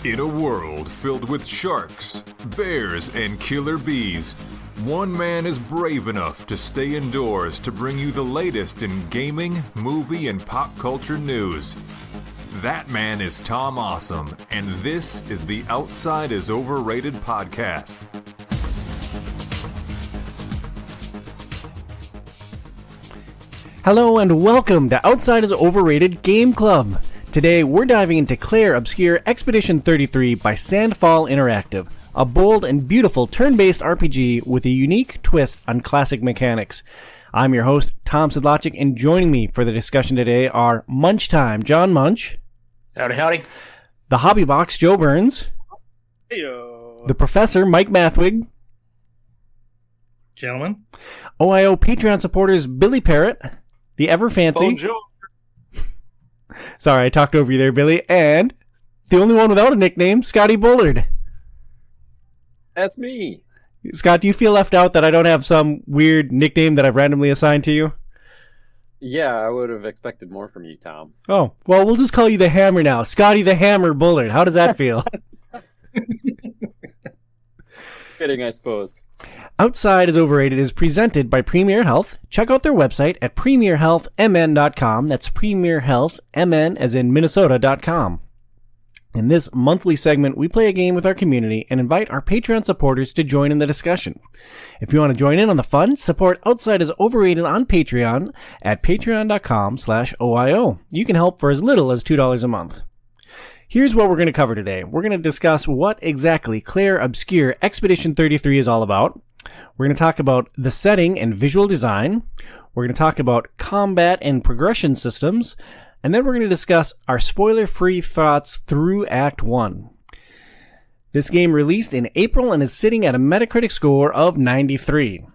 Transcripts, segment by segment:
In a world filled with sharks, bears, and killer bees, one man is brave enough to stay indoors to bring you the latest in gaming, movie, and pop culture news. That man is Tom Awesome, and this is the Outside is Overrated podcast. Hello and welcome to Outside is Overrated Game Club. Today we're diving into Clair Obscur Expedition 33 by Sandfall Interactive, a bold and beautiful turn-based RPG with a unique twist on classic mechanics. I'm your host, Tom Sidlacik, and joining me for the discussion today are Munch Time, John Munch. Howdy, howdy. The Hobby Box, Joe Burns. Heyo. The Professor, Mike Mathwig. Gentlemen. OiO Patreon supporters, Billy Parrott. The Ever Fancy. Bonjour. Sorry, I talked over you there, Billy. And the only one without a nickname, Scotty Bullard. That's me. Scott, do you feel left out that I don't have some weird nickname that I've randomly assigned to you? Yeah, I would have expected more from you, Tom. Oh, well, we'll just call you the Hammer now. Scotty the Hammer Bullard. How does that feel? Fitting, I suppose. Outside is Overrated is presented by Premier Health. Check out their website at premierhealthmn.com. That's premierhealthmn as in Minnesota.com. In this monthly segment, we play a game with our community and invite our Patreon supporters to join in the discussion. If you want to join in on the fun, support Outside is Overrated on Patreon at patreon.com/OIO. You can help for as little as $2 a month. Here's what we're going to cover today. We're going to discuss what exactly Clair Obscur Expedition 33 is all about. We're going to talk about the setting and visual design. We're going to talk about combat and progression systems. And then we're going to discuss our spoiler-free thoughts through Act 1. This game released in April and is sitting at a Metacritic score of 93.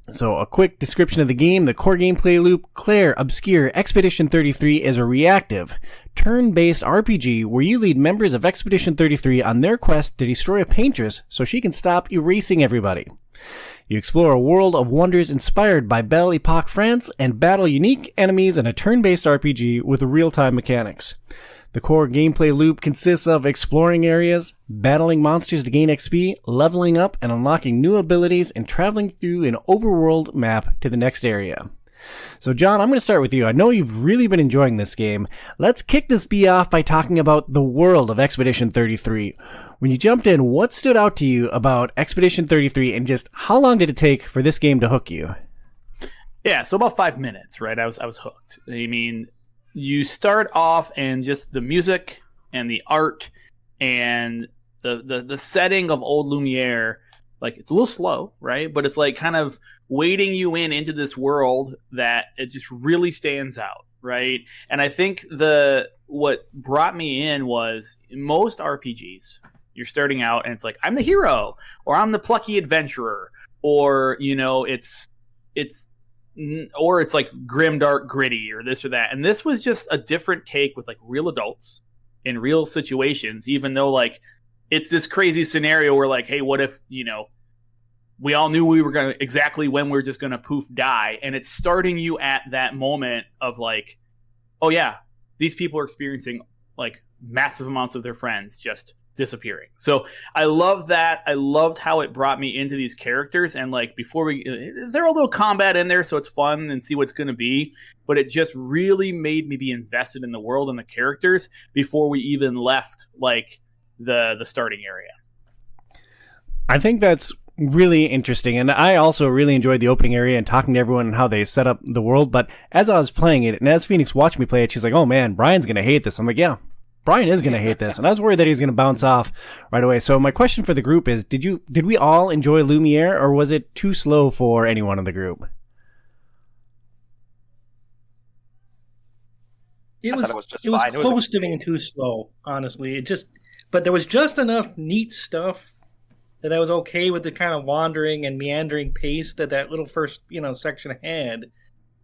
So a quick description of the game. The core gameplay loop, Clair Obscur Expedition 33 is a reactive, turn-based RPG where you lead members of Expedition 33 on their quest to destroy a paintress so she can stop erasing everybody. You explore a world of wonders inspired by Belle Epoque France and battle unique enemies in a turn-based RPG with real-time mechanics. The core gameplay loop consists of exploring areas, battling monsters to gain XP, leveling up and unlocking new abilities, and traveling through an overworld map to the next area. So John, I'm going to start with you. I know you've really been enjoying this game. Let's kick this bee off by talking about the world of Expedition 33. When you jumped in, what stood out to you about Expedition 33 and just how long did it take for this game to hook you? Yeah, so about 5 minutes, right? I was hooked. I mean, you start off and just the music and the art and the setting of old Lumiere, like it's a little slow, right? But it's like kind of wading you into this world that it just really stands out, right? And I think what brought me in was in most RPGs, you're starting out and it's like, I'm the hero, or I'm the plucky adventurer, or, you know, it's like grim, dark, gritty, or this or that. And this was just a different take with like real adults in real situations, even though like it's this crazy scenario where like, hey, what if, you know, we all knew we were going to exactly when we are just going to poof die. And it's starting you at that moment of like, oh yeah, these people are experiencing like massive amounts of their friends just disappearing. So I love that. I loved how it brought me into these characters. And like before there are a little combat in there, so it's fun and see what's going to be. But it just really made me be invested in the world and the characters before we even left like the starting area. I think that's really interesting, and I also really enjoyed the opening area and talking to everyone and how they set up the world. But as I was playing it, and as Phoenix watched me play it, she's like, oh man, Brian's going to hate this. I'm like, yeah, Brian is going to hate this. And I was worried that he's going to bounce off right away. So my question for the group is, did we all enjoy Lumiere, or was it too slow for anyone in the group? It was close to being too slow, honestly. But there was just enough neat stuff that I was okay with the kind of wandering and meandering pace that little first, section had.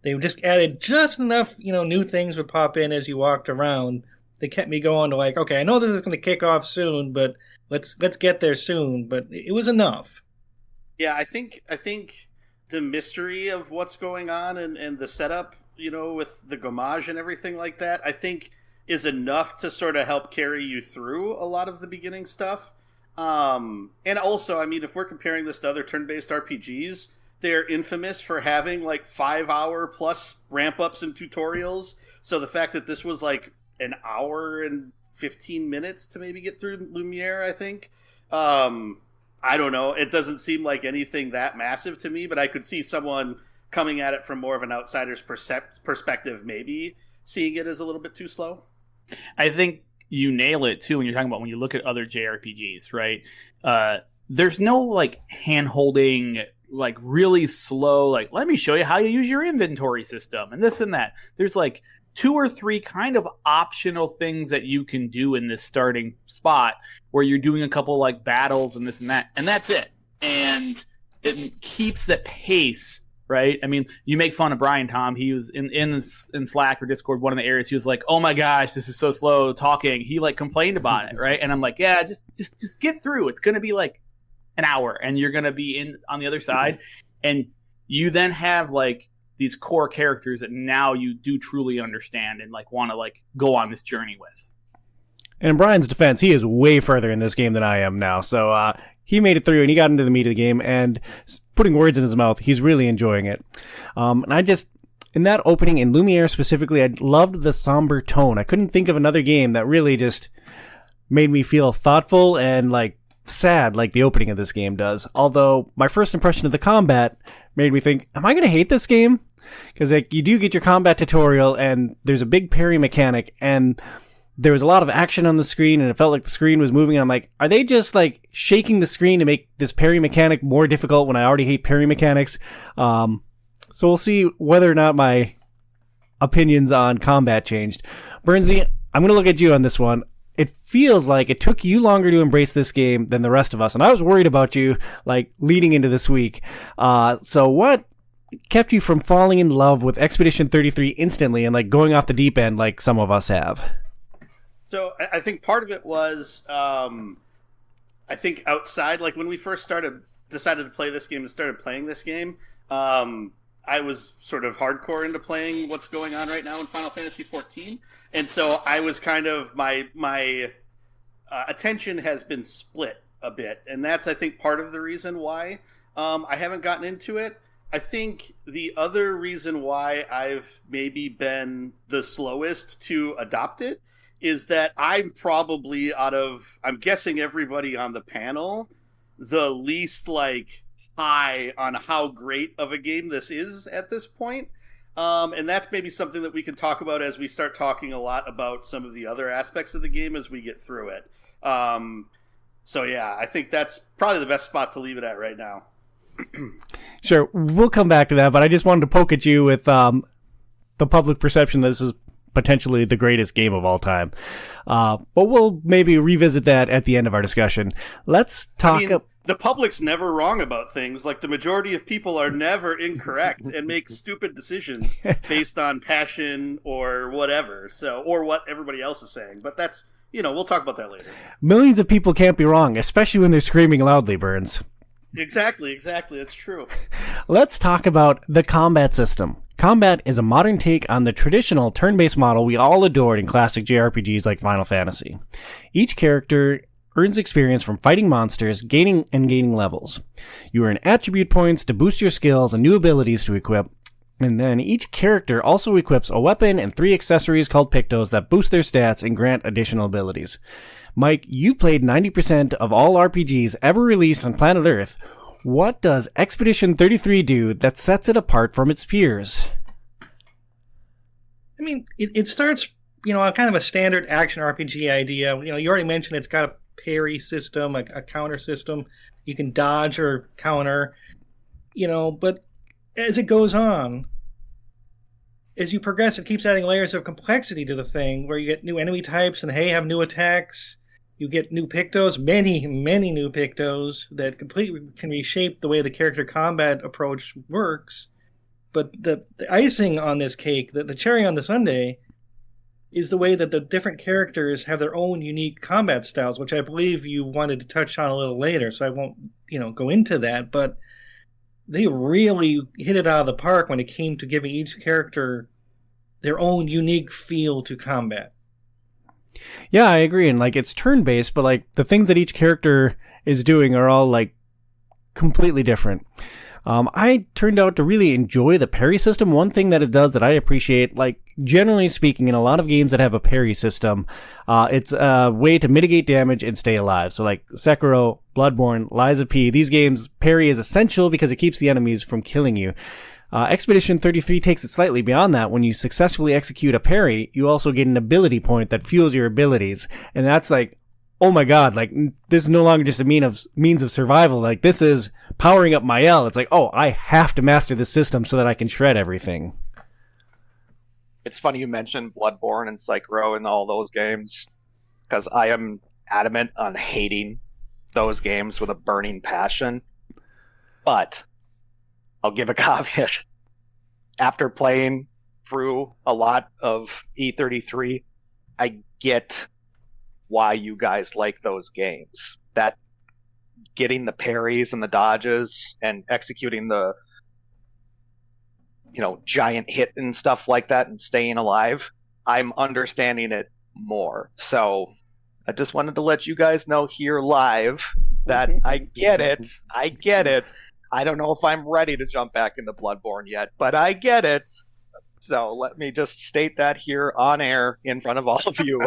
They just added just enough, new things would pop in as you walked around. They kept me going to like, okay, I know this is going to kick off soon, but let's get there soon. But it was enough. Yeah, I think the mystery of what's going on and the setup, with the gommage and everything like that, I think is enough to sort of help carry you through a lot of the beginning stuff. And also, I mean, if we're comparing this to other turn-based RPGs, they're infamous for having like 5-hour plus ramp-ups and tutorials. So the fact that this was like an hour and 15 minutes to maybe get through Lumiere, I think. I don't know. It doesn't seem like anything that massive to me, but I could see someone coming at it from more of an outsider's perspective, maybe seeing it as a little bit too slow. I think you nail it too when you're talking about when you look at other JRPGs, right? There's no like hand-holding, like really slow, like let me show you how you use your inventory system and this and that. There's like 2 or 3 kind of optional things that you can do in this starting spot where you're doing a couple like battles and this and that, and that's it. And it keeps the pace, right? I mean, you make fun of Brian, Tom. He was in Slack or Discord, one of the areas. He was like, "Oh my gosh, this is so slow talking." He like complained about it, right? And I'm like, "Yeah, just get through. It's gonna be like an hour, and you're gonna be in on the other side." And you then have like these core characters that now you do truly understand and like want to like go on this journey with. And in Brian's defense, he is way further in this game than I am now. So he made it through and he got into the meat of the game, and putting words in his mouth, he's really enjoying it. And I just, in that opening, in Lumiere specifically, I loved the somber tone. I couldn't think of another game that really just made me feel thoughtful and like sad like the opening of this game does. Although my first impression of the combat made me think, am I going to hate this game? Because like you do get your combat tutorial and there's a big parry mechanic, and there was a lot of action on the screen, and it felt like the screen was moving. And I'm like, are they just like shaking the screen to make this parry mechanic more difficult when I already hate parry mechanics? So we'll see whether or not my opinions on combat changed. Bernsey, I'm going to look at you on this one. It feels like it took you longer to embrace this game than the rest of us, and I was worried about you like leading into this week. So what kept you from falling in love with Expedition 33 instantly and like going off the deep end like some of us have? So I think part of it was, I think outside, like when we first decided to play this game and started playing this game, I was sort of hardcore into playing what's going on right now in Final Fantasy XIV. And so I was kind of, my attention has been split a bit. And that's, I think, part of the reason why I haven't gotten into it. I think the other reason why I've maybe been the slowest to adopt it is that I'm probably I'm guessing everybody on the panel, the least like high on how great of a game this is at this point. And that's maybe something that we can talk about as we start talking a lot about some of the other aspects of the game as we get through it. So yeah, I think that's probably the best spot to leave it at right now. Sure, we'll come back to that, but I just wanted to poke at you with the public perception that this is potentially the greatest game of all time. But we'll maybe revisit that at the end of our discussion. Let's talk... the public's never wrong about things. Like, the majority of people are never incorrect and make stupid decisions based on passion or whatever, or what everybody else is saying. But that's, we'll talk about that later. Millions of people can't be wrong, especially when they're screaming loudly, Burns. Exactly. That's true. Let's talk about the combat system. Combat is a modern take on the traditional turn-based model we all adored in classic JRPGs like Final Fantasy. Each character earns experience from fighting monsters, gaining levels. You earn attribute points to boost your skills and new abilities to equip, and then each character also equips a weapon and 3 accessories called Pictos that boost their stats and grant additional abilities. Mike, you played 90% of all RPGs ever released on planet Earth. What does Expedition 33 do that sets it apart from its peers? I mean, it starts, kind of a standard action RPG idea. You already mentioned it's got a parry system, a counter system. You can dodge or counter, but as it goes on, as you progress, it keeps adding layers of complexity to the thing, where you get new enemy types and, have new attacks. You get new Pictos, many, many new Pictos that completely can reshape the way the character combat approach works. But the icing on this cake, the cherry on the sundae, is the way that the different characters have their own unique combat styles, which I believe you wanted to touch on a little later, so I won't, go into that. But they really hit it out of the park when it came to giving each character their own unique feel to combat. Yeah, I agree. And like it's turn based, but like the things that each character is doing are all like completely different. I turned out to really enjoy the parry system. One thing that it does that I appreciate, like generally speaking, in a lot of games that have a parry system, it's a way to mitigate damage and stay alive. So like Sekiro, Bloodborne, Lies of P, these games, parry is essential because it keeps the enemies from killing you. Expedition 33 takes it slightly beyond that. When you successfully execute a parry, you also get an ability point that fuels your abilities. And that's like, oh my god, like this is no longer just a means of survival. Like this is powering up my L. It's like, oh, I have to master this system so that I can shred everything. It's funny you mentioned Bloodborne and Sekiro and all those games, because I am adamant on hating those games with a burning passion. But I'll give a caveat. After playing through a lot of E33, I get why you guys like those games. That getting the parries and the dodges and executing the giant hit and stuff like that and staying alive, I'm understanding it more. So I just wanted to let you guys know here live that I get it. I get it. I don't know if I'm ready to jump back into Bloodborne yet, but I get it. So let me just state that here on air in front of all of you.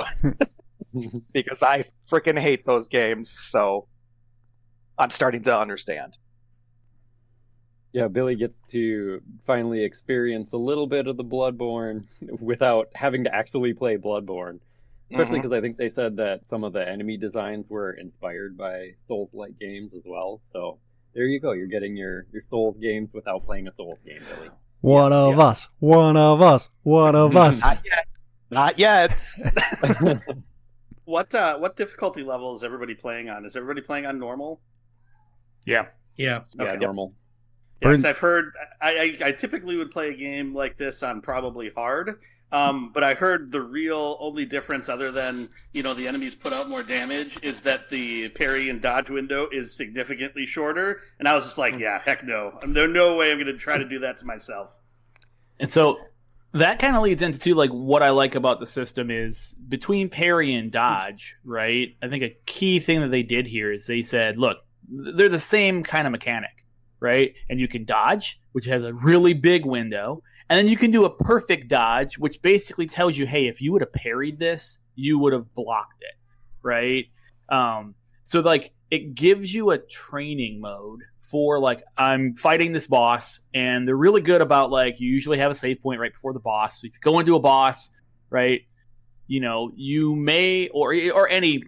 Because I freaking hate those games, so I'm starting to understand. Yeah, Billy gets to finally experience a little bit of the Bloodborne without having to actually play Bloodborne. Especially because I think they said that some of the enemy designs were inspired by Souls-like games as well. So there you go. You're getting your Souls games without playing a Souls game, Billy. One of us. Not yet. What difficulty level is everybody playing on? Is everybody playing on normal? Yeah. Yeah. Okay. Normal. Yeah, 'cause I've heard I typically would play a game like this on probably hard, but I heard the real only difference, other than the enemies put out more damage, is that the parry and dodge window is significantly shorter. And I was just like, yeah, heck no, there's no way I'm going to try to do that to myself. And so that kind of leads into like what I like about the system is between parry and dodge, right? I think a key thing that they did here is they said, look, they're the same kind of mechanic, right? And you can dodge, which has a really big window, and then you can do a perfect dodge, which basically tells you, hey, if you would have parried this, you would have blocked it, right? So like it gives you a training mode for like, I'm fighting this boss, and they're really good about like, you usually have a save point right before the boss. So if you go into a boss, right, you may, or any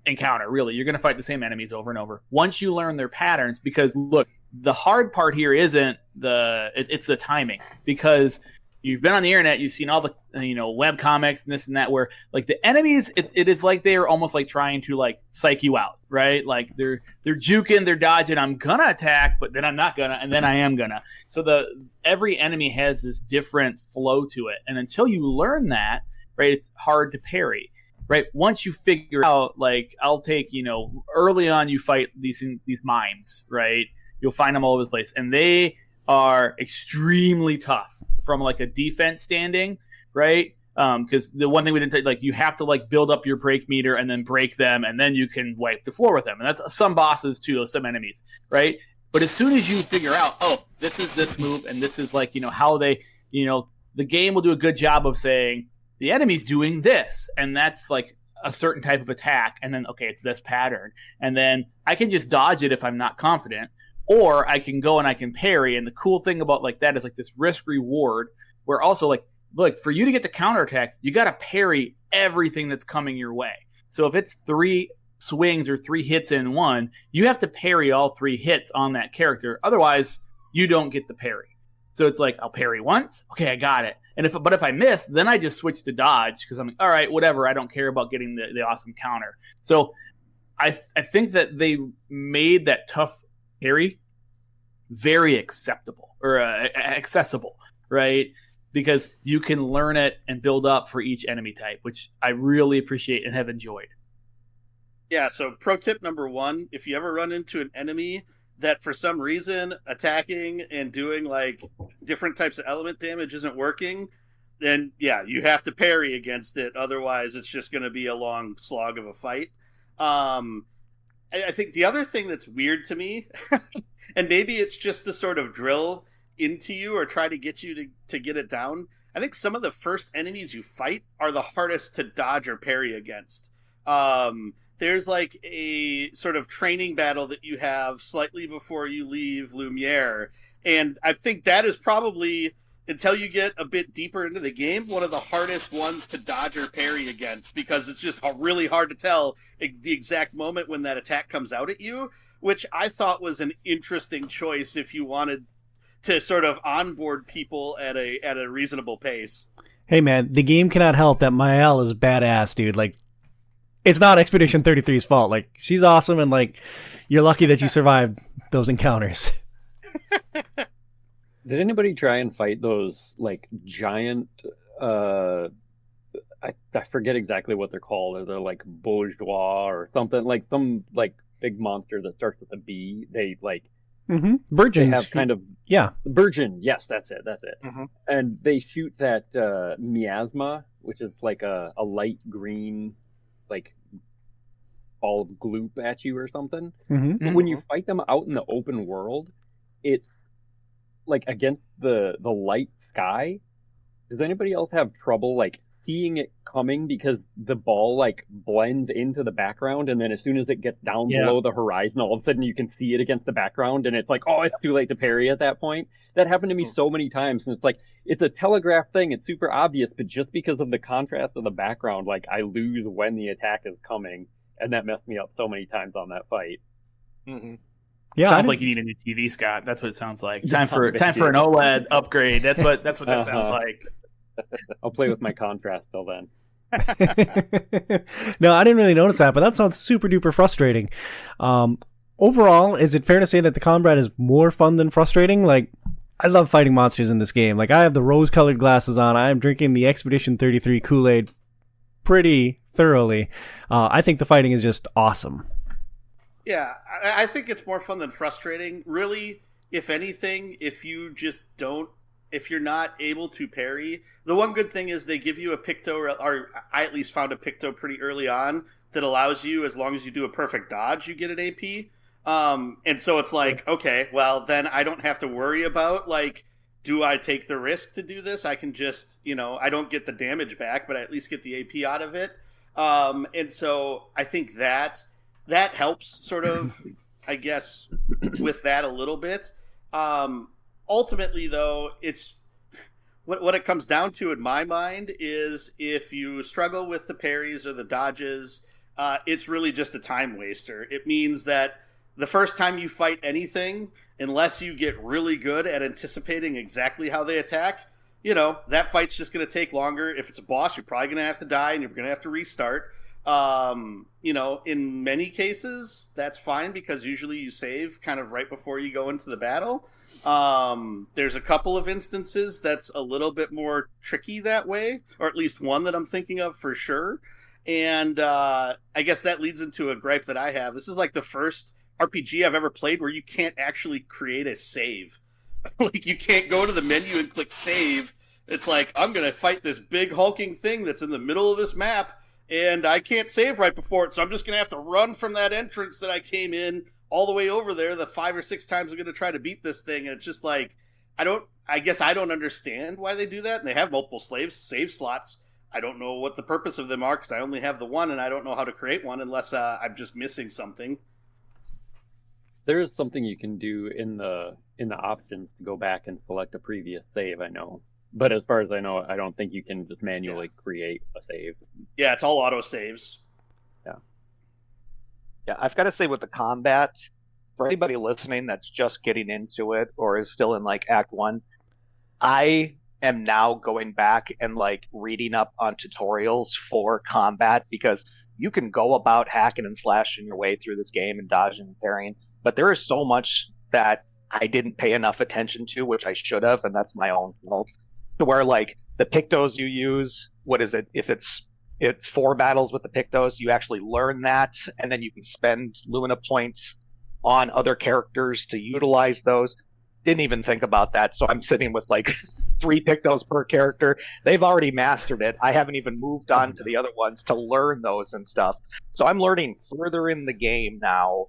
encounter, really, you're going to fight the same enemies over and over. Once you learn their patterns, because look, the hard part here isn't it's the timing, because you've been on the internet, you've seen all the web comics and this and that, where like the enemies, it is like they're almost like trying to like psych you out, right? Like they're juking, they're dodging. I'm gonna attack, but then I'm not gonna, and then I am gonna. So every enemy has this different flow to it, and until you learn that, right, it's hard to parry. Right. Once you figure out, like, I'll take, early on you fight these mimes, right? You'll find them all over the place, and they are extremely tough from like a defense standing, right? Because the one thing we didn't take, like, you have to like build up your break meter and then break them, and then you can wipe the floor with them. And that's some bosses too, some enemies, right? But as soon as you figure out, oh, this is this move, and this is like, how they, the game will do a good job of saying, the enemy's doing this, and that's like a certain type of attack, and then, okay, it's this pattern. And then I can just dodge it if I'm not confident, or I can go and I can parry. And the cool thing about like that is like this risk reward, where also like, look, for you to get the counterattack, you got to parry everything that's coming your way. So if it's 3 swings or 3 hits in one, you have to parry all 3 hits on that character. Otherwise, you don't get the parry. So it's like, I'll parry once. Okay, I got it. But if I miss, then I just switch to dodge, because I'm like, all right, whatever. I don't care about getting the awesome counter. So I think that they made that tough parry very acceptable, or accessible, right? Because you can learn it and build up for each enemy type, which I really appreciate and have enjoyed. Yeah, so pro tip number 1, if you ever run into an enemy that for some reason attacking and doing like different types of element damage isn't working, then yeah, you have to parry against it. Otherwise, it's just going to be a long slog of a fight. I think the other thing that's weird to me, and maybe it's just to sort of drill into you or try to get you to get it down, I think some of the first enemies you fight are the hardest to dodge or parry against. There's like a sort of training battle that you have slightly before you leave Lumiere, and I think that is probably, until you get a bit deeper into the game, one of the hardest ones to dodge or parry against, because it's just really hard to tell the exact moment when that attack comes out at you, which I thought was an interesting choice if you wanted to sort of onboard people at a reasonable pace. Hey man, the game cannot help that Mael is badass, dude. Like, it's not Expedition 33's fault. Like, she's awesome, and like, you're lucky that you survived those encounters. Did anybody try and fight those like giant? I forget exactly what they're called. They're like bourgeois or something, like some like big monster that starts with a B. They like virgins. They have kind of virgin. Yes, that's it. Mm-hmm. And they shoot that miasma, which is like a light green, like ball of gloop at you or something. But when you fight them out in the open world, it's like against the light sky. Does anybody else have trouble like seeing it coming, because the ball like blends into the background, and then as soon as it gets down below the horizon, all of a sudden you can see it against the background, and it's like, oh, it's too late to parry at that point? That happened to me so many times, and it's like, it's a telegraph thing, it's super obvious, but just because of the contrast of the background, like, I lose when the attack is coming, and that messed me up so many times on that fight. Yeah, sounds like you need a new TV, Scott. That's what it sounds like. Time for an OLED upgrade. That's what that sounds like. I'll play with my contrast till then. No, I didn't really notice that, but that sounds super duper frustrating. Overall, is it fair to say that the combat is more fun than frustrating? Like, I love fighting monsters in this game. Like, I have the rose-colored glasses on. I am drinking the Expedition 33 Kool-Aid pretty thoroughly. I think the fighting is just awesome. Yeah, I think it's more fun than frustrating. Really, if anything, if you're not able to parry, the one good thing is they give you a picto, or I at least found a picto pretty early on that allows you, as long as you do a perfect dodge, you get an AP. And so it's like, okay, well, then I don't have to worry about, like, do I take the risk to do this? I can just, I don't get the damage back, but I at least get the AP out of it. And so I think that helps sort of, I guess, with that a little bit. Ultimately, though, it's what it comes down to in my mind is if you struggle with the parries or the dodges, it's really just a time waster. It means that the first time you fight anything, unless you get really good at anticipating exactly how they attack, that fight's just going to take longer. If it's a boss, you're probably going to have to die and you're going to have to restart. In many cases, that's fine because usually you save kind of right before you go into the battle. There's a couple of instances that's a little bit more tricky that way, or at least one that I'm thinking of for sure. And I guess that leads into a gripe that I have. This is like the first RPG I've ever played where you can't actually create a save. Like, you can't go to the menu and click save. It's like, I'm going to fight this big hulking thing that's in the middle of this map, and I can't save right before it, so I'm just going to have to run from that entrance that I came in all the way over there the 5 or 6 times I'm going to try to beat this thing. And it's just like, I guess I don't understand why they do that. And they have multiple save slots. I don't know what the purpose of them are because I only have the one, and I don't know how to create one unless I'm just missing something. There is something you can do in the options to go back and select a previous save, I know. But as far as I know, I don't think you can just manually create a save. Yeah, it's all auto saves. Yeah, I've got to say with the combat, for anybody listening that's just getting into it or is still in like Act 1, I am now going back and like reading up on tutorials for combat, because you can go about hacking and slashing your way through this game and dodging and parrying, but there is so much that I didn't pay enough attention to, which I should have, and that's my own fault, to where like the pictos you use, what is it, if it's 4 battles with the pictos, you actually learn that, and then you can spend Lumina points on other characters to utilize those. didn't even think about that. So I'm sitting with like 3 Pictos per character. They've already mastered it. I haven't even moved on to the other ones to learn those and stuff. So I'm learning further in the game now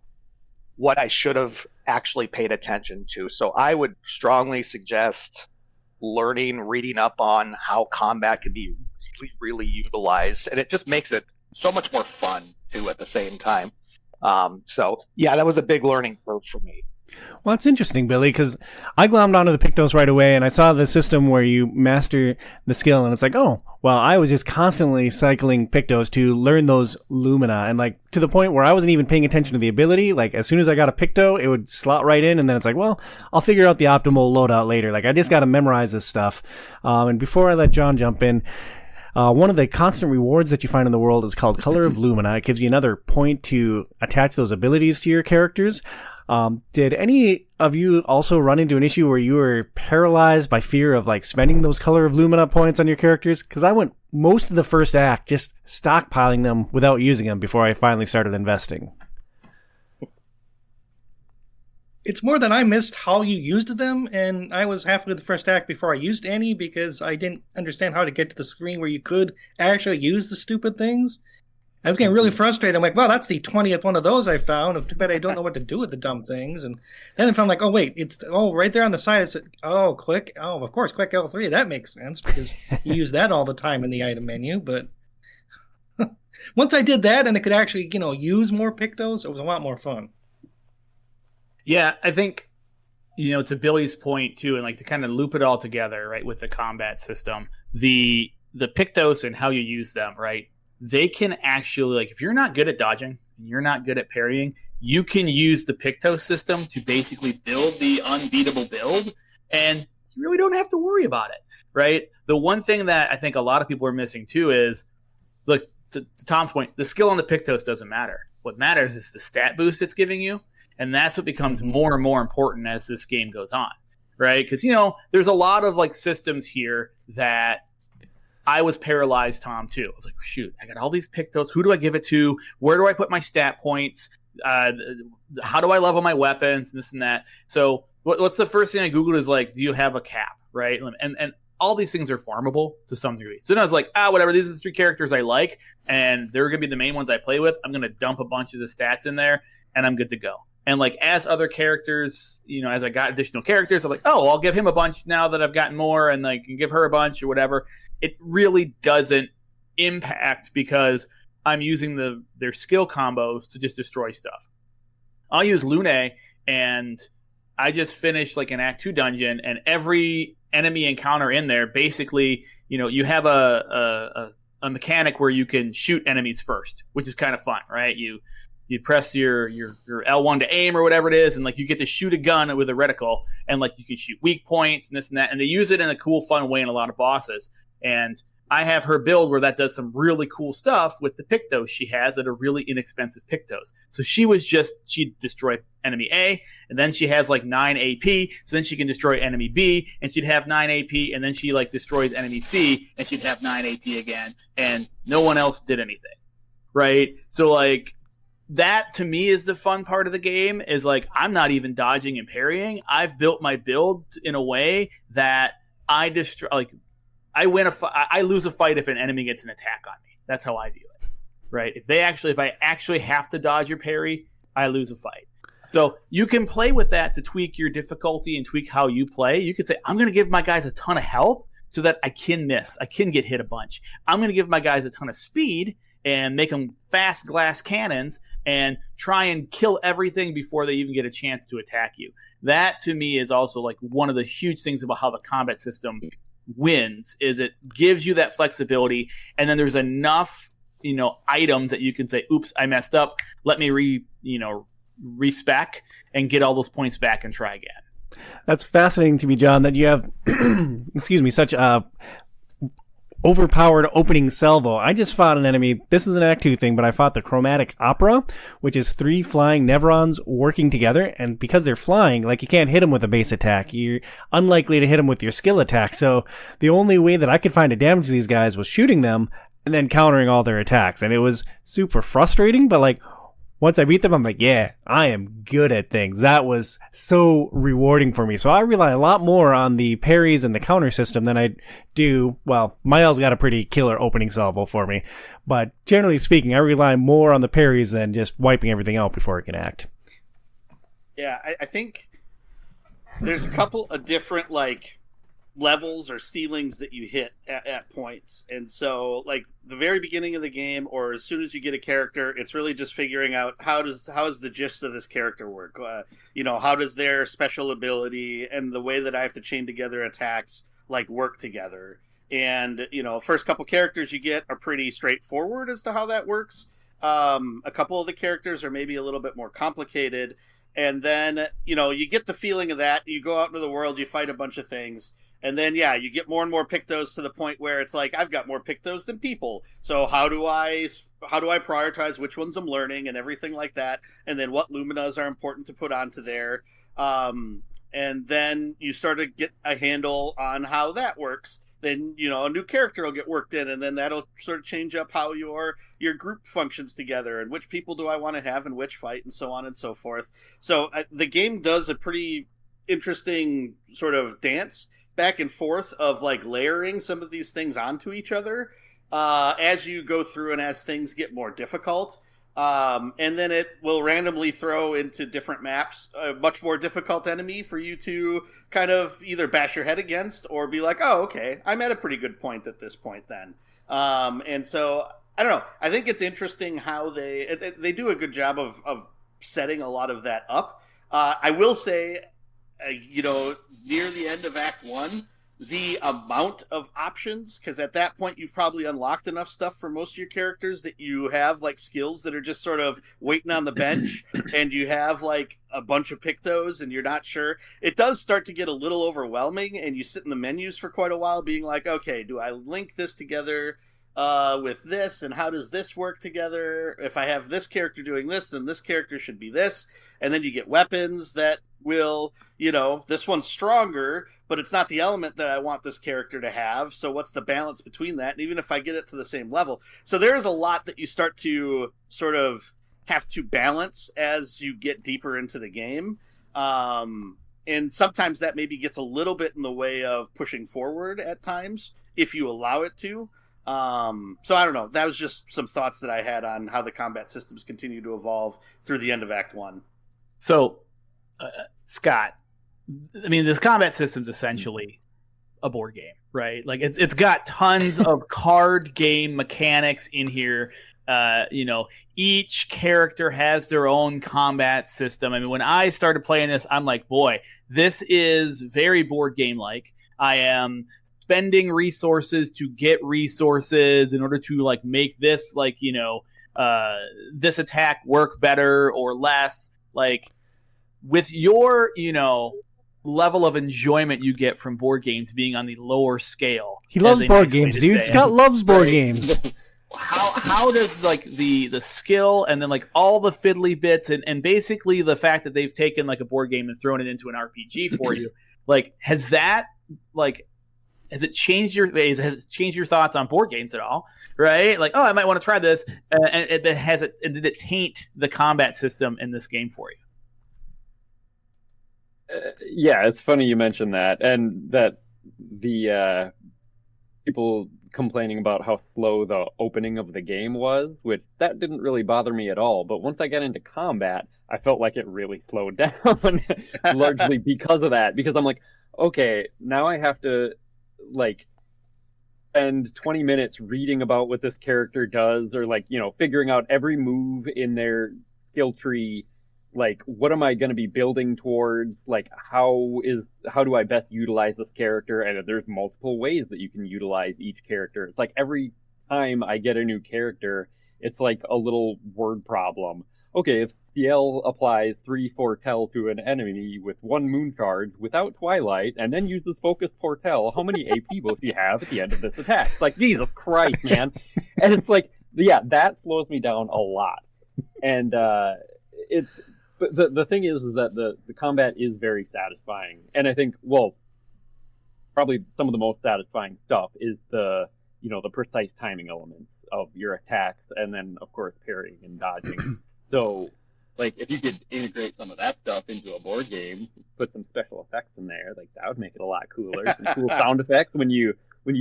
what I should have actually paid attention to. So I would strongly suggest reading up on how combat can be really, really utilized. And it just makes it so much more fun, too, at the same time. So, yeah, that was a big learning curve for me. Well, that's interesting, Billy, because I glommed onto the Pictos right away, and I saw the system where you master the skill, and it's like, oh, well, I was just constantly cycling Pictos to learn those Lumina, and like to the point where I wasn't even paying attention to the ability. Like as soon as I got a Picto, it would slot right in, and then it's like, well, I'll figure out the optimal loadout later. Like I just got to memorize this stuff. And before I let John jump in, one of the constant rewards that you find in the world is called Color of Lumina. It gives you another point to attach those abilities to your characters. Did any of you also run into an issue where you were paralyzed by fear of like spending those Color of Lumina points on your characters? Because I went most of the first act just stockpiling them without using them before I finally started investing. It's more that I missed how you used them, and I was halfway the first act before I used any because I didn't understand how to get to the screen where you could actually use the stupid things. I was getting really frustrated. I'm like, well, that's the 20th one of those I found. Too bad I don't know what to do with the dumb things. And then I found like, oh, wait, it's right there on the side. It's click. Oh, of course, click L3. That makes sense because you use that all the time in the item menu. But once I did that and I could actually, use more Pictos, it was a lot more fun. Yeah, I think, to Billy's point too, and like to kind of loop it all together, right, with the combat system, the Pictos and how you use them, right? They can actually, like, if you're not good at dodging and you're not good at parrying, you can use the Pictos system to basically build the unbeatable build, and you really don't have to worry about it, right? The one thing that I think a lot of people are missing too is, look, to Tom's point, the skill on the Pictos doesn't matter. What matters is the stat boost it's giving you, and that's what becomes more and more important as this game goes on, right? Because, there's a lot of, like, systems here that I was paralyzed, Tom, too. I was like, shoot, I got all these Pictos. Who do I give it to? Where do I put my stat points? How do I level my weapons? And this and that. So what's the first thing I Googled is, like, do you have a cap, right? And all these things are farmable to some degree. So then I was like, whatever. These are the 3 characters I like, and they're going to be the main ones I play with. I'm going to dump a bunch of the stats in there, and I'm good to go. And like as other characters, as I got additional characters, I'm like, I'll give him a bunch now that I've gotten more, and like give her a bunch or whatever. It really doesn't impact because I'm using their skill combos to just destroy stuff. I'll use Lune, and I just finished like an Act 2 dungeon, and every enemy encounter in there, basically, you have a mechanic where you can shoot enemies first, which is kind of fun, right? You press your L1 to aim or whatever it is, and like you get to shoot a gun with a reticle, and like you can shoot weak points and this and that, and they use it in a cool, fun way in a lot of bosses. And I have her build where that does some really cool stuff with the Pictos she has that are really inexpensive Pictos. So she destroyed enemy A, and then she has like 9 AP, so then she can destroy enemy B, and she'd have 9 AP, and then she like destroys enemy C, and she'd have 9 AP again, and no one else did anything, right? So like, that to me is the fun part of the game, is like I'm not even dodging and parrying. I've built my build in a way that I destroy. Like I lose a fight if an enemy gets an attack on me. That's how I view it, right? If I actually have to dodge or parry, I lose a fight. So you can play with that to tweak your difficulty and tweak how you play. You could say, I'm going to give my guys a ton of health so that I can miss. I can get hit a bunch. I'm going to give my guys a ton of speed and make them fast glass cannons and try and kill everything before they even get a chance to attack you. That, to me, is also like one of the huge things about how the combat system wins, is it gives you that flexibility, and then there's enough, items that you can say, oops, I messed up. Let me respec and get all those points back and try again. That's fascinating to me, John, that you have, such a overpowered opening salvo. I just fought an enemy. This is an Act 2 thing, but I fought the Chromatic Opera, which is 3 flying Nevrons working together. And because they're flying, like you can't hit them with a base attack. You're unlikely to hit them with your skill attack. So the only way that I could find to damage these guys was shooting them and then countering all their attacks. And it was super frustrating, but like, once I beat them, I'm like, yeah, I am good at things. That was so rewarding for me. So I rely a lot more on the parries and the counter system than I do. Well, Miles got a pretty killer opening salvo for me, but generally speaking, I rely more on the parries than just wiping everything out before I can act. Yeah, I think there's a couple of different like levels or ceilings that you hit at points, and so like the very beginning of the game, or as soon as you get a character, it's really just figuring out how is the gist of this character work. How does their special ability and the way that I have to chain together attacks like work together. And first couple characters you get are pretty straightforward as to how that works. A couple of the characters are maybe a little bit more complicated. And then, you get the feeling of that. You go out into the world, you fight a bunch of things. And then, you get more and more Pictos to the point where it's like, I've got more Pictos than people. So how do I prioritize which ones I'm learning and everything like that? And then what Luminas are important to put onto there. And then you start to get a handle on how that works. Then, a new character will get worked in, and then that'll sort of change up how your group functions together, and which people do I want to have in which fight, and so on and so forth. So the game does a pretty interesting sort of dance back and forth of like layering some of these things onto each other as you go through and as things get more difficult. And then it will randomly throw into different maps a much more difficult enemy for you to kind of either bash your head against or be like, oh, okay, I'm at a pretty good point at this point then. And so, I don't know. I think it's interesting how they do a good job of setting a lot of that up. I will say, near the end of Act 1, the amount of options, because at that point you've probably unlocked enough stuff for most of your characters that you have like skills that are just sort of waiting on the bench, and you have like a bunch of Pictos and you're not sure. It does start to get a little overwhelming, and you sit in the menus for quite a while being like, okay, do I link this together with this, and how does this work together? If I have this character doing this, then this character should be this. And then you get weapons that will, this one's stronger, but it's not the element that I want this character to have. So what's the balance between that? And even if I get it to the same level. So there's a lot that you start to sort of have to balance as you get deeper into the game. And sometimes that maybe gets a little bit in the way of pushing forward at times, if you allow it to. So I don't know. That was just some thoughts that I had on how the combat systems continue to evolve through the end of Act 1. So, Scott, I mean, this combat system's essentially a board game, right? Like it's got tons of card game mechanics in here. Each character has their own combat system. I mean, when I started playing this, I'm like, boy, this is very board game like. I am spending resources to get resources in order to like make this like, this attack work better or less. Like with your, level of enjoyment you get from board games being on the lower scale. He loves board games, dude. Scott loves board games. How does like the skill and then like all the fiddly bits and basically the fact that they've taken like a board game and thrown it into an RPG for you, like has it changed your thoughts on board games at all? Right? Like, oh, I might want to try this. And did it taint the combat system in this game for you? Yeah, it's funny you mentioned that, and that the people complaining about how slow the opening of the game was, which that didn't really bother me at all. But once I got into combat, I felt like it really slowed down, largely because of that. Because I'm like, okay, now I have to like spend 20 minutes reading about what this character does, or like, figuring out every move in their skill tree. Like, what am I going to be building towards? Like, how do I best utilize this character? And there's multiple ways that you can utilize each character. It's like every time I get a new character, it's like a little word problem. Okay, if Ciel applies 3 Foretell to an enemy with 1 Moon Charge without Twilight, and then uses Focus Foretell, how many AP will she have at the end of this attack? It's like, Jesus Christ, man. And it's like, yeah, that slows me down a lot. And But the thing is that the combat is very satisfying. And I think, well, probably some of the most satisfying stuff is the precise timing elements of your attacks, and then, of course, parrying and dodging. So, like, if you could integrate some of that stuff into a board game, put some special effects in there, like, that would make it a lot cooler. Some cool sound effects when you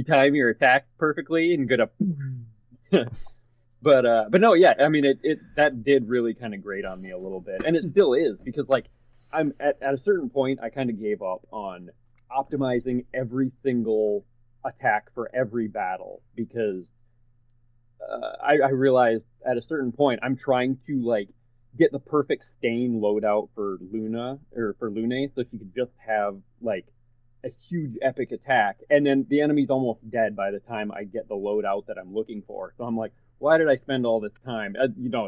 time your attack perfectly and get a... But no, yeah, I mean, that did really kind of grate on me a little bit. And it still is, because, like, I'm at a certain point, I kind of gave up on optimizing every single attack for every battle, because I realized at a certain point I'm trying to like get the perfect stain loadout for Luna or for Lune, so she could just have like a huge epic attack, and then the enemy's almost dead by the time I get the loadout that I'm looking for. So I'm like, why did I spend all this time?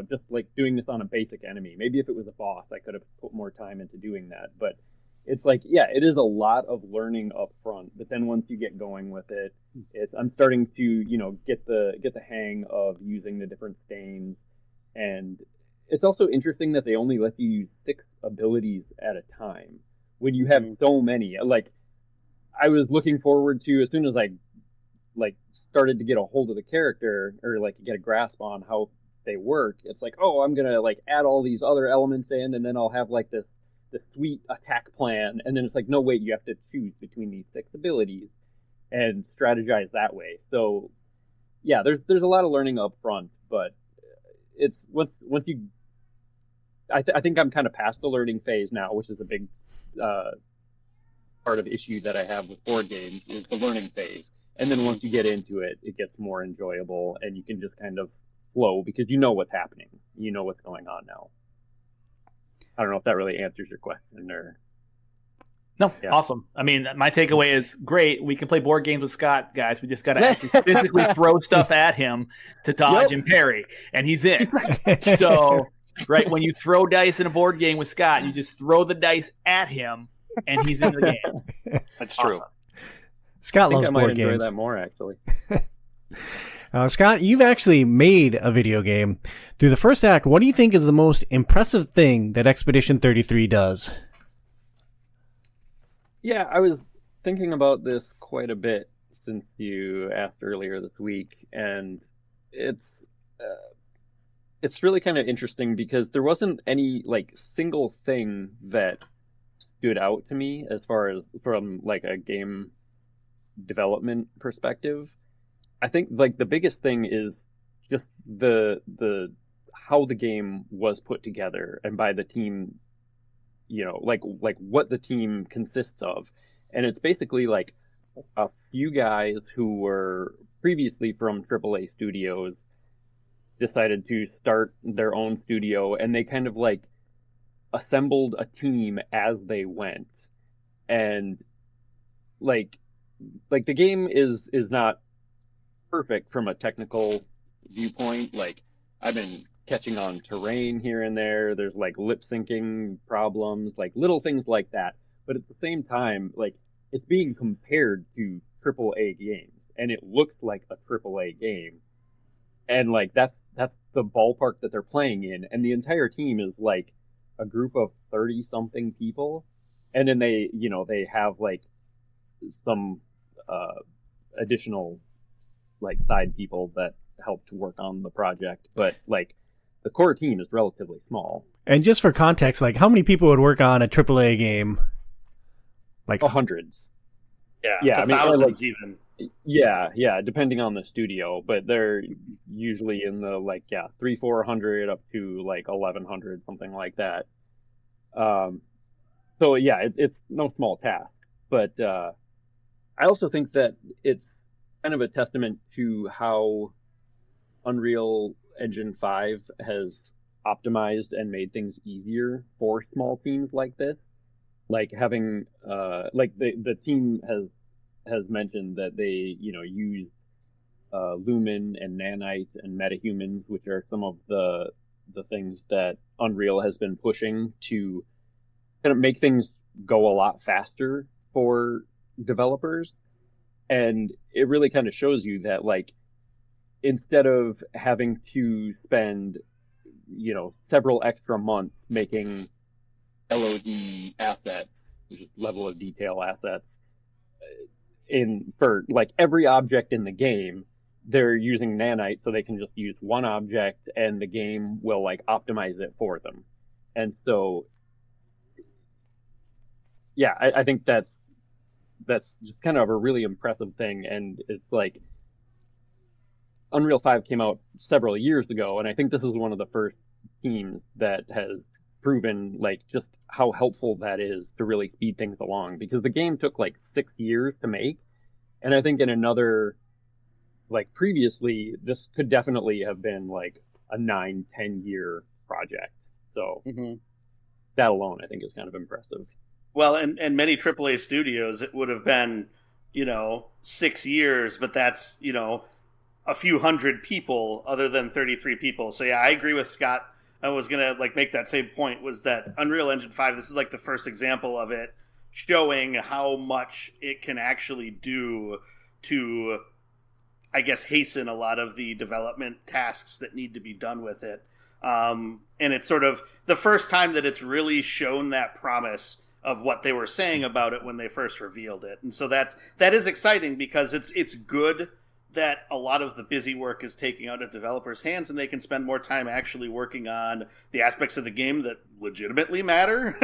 Just like doing this on a basic enemy. Maybe if it was a boss, I could have put more time into doing that. But it's like, yeah, it is a lot of learning up front. But then once you get going with it, I'm starting to, get the hang of using the different stains. And it's also interesting that they only let you use 6 abilities at a time when you have so many. Like, I was looking forward to, as soon as I started to get a hold of the character, or like get a grasp on how they work, it's like, oh, I'm gonna like add all these other elements in, and then I'll have like this sweet attack plan. And then it's like, no, wait, you have to choose between these 6 abilities and strategize that way. So yeah, there's a lot of learning up front, but it's once you, I think I'm kind of past the learning phase now, which is a big part of the issue that I have with board games, is the learning phase. And then once you get into it, it gets more enjoyable, and you can just kind of flow because you know what's happening. You know what's going on now. I don't know if that really answers your question or... No, yeah. Awesome. I mean, my takeaway is great. We can play board games with Scott, guys. We just got to actually physically throw stuff at him to dodge and parry, and he's in. So, right, when you throw dice in a board game with Scott, you just throw the dice at him, and he's in the game. That's true. Awesome. Scott loves I might board enjoy games. that more, actually. Scott, you've actually made a video game. Through the first act, what do you think is the most impressive thing that Expedition 33 does? Yeah, I was thinking about this quite a bit since you asked earlier this week, and it's really kind of interesting because there wasn't any like single thing that stood out to me as far as from like a game development perspective. I think like the biggest thing is just the how the game was put together, and by the team, like what the team consists of. And it's basically like a few guys who were previously from AAA studios decided to start their own studio, and they kind of like assembled a team as they went. And like the game is not perfect from a technical viewpoint. Like, I've been catching on terrain here and there. There's like lip syncing problems, like little things like that. But at the same time, like, it's being compared to AAA games, and it looks like a AAA game. And like that's the ballpark that they're playing in. And the entire team is like a group of 30 something people. And then they have like some additional like side people that help to work on the project, but like the core team is relatively small. And just for context, like how many people would work on a AAA game? Like hundreds. Yeah, I mean, thousands like, even. Yeah, depending on the studio, but they're usually in the like 300-400 up to like 1,100, something like that. So yeah, it's no small task, but I also think that it's kind of a testament to how Unreal Engine 5 has optimized and made things easier for small teams like this. Like having like the team has mentioned that they use Lumen and Nanite and metahumans, which are some of the things that Unreal has been pushing to kind of make things go a lot faster for developers. And it really kind of shows you that, like, instead of having to spend several extra months making LOD assets, which is level of detail assets, for like every object in the game, they're using nanite, so they can just use one object and the game will like optimize it for them. And so, yeah, I think that's just kind of a really impressive thing. And it's like Unreal 5 came out several years ago, and I think this is one of the first teams that has proven like just how helpful that is to really speed things along, because the game took like 6 years to make, and I think in another, like previously, this could definitely have been like a 9-10 year project. So that alone I think is kind of impressive. Well, and many AAA studios, it would have been 6 years, but that's a few hundred people other than 33 people. So yeah, I agree with Scott. I was gonna make that same point, was that Unreal Engine 5, this is like the first example of it showing how much it can actually do to, I guess, hasten a lot of the development tasks that need to be done with it. And it's sort of the first time that it's really shown that promise of what they were saying about it when they first revealed it. And so that is exciting, because it's good that a lot of the busy work is taking out of developers' hands, and they can spend more time actually working on the aspects of the game that legitimately matter,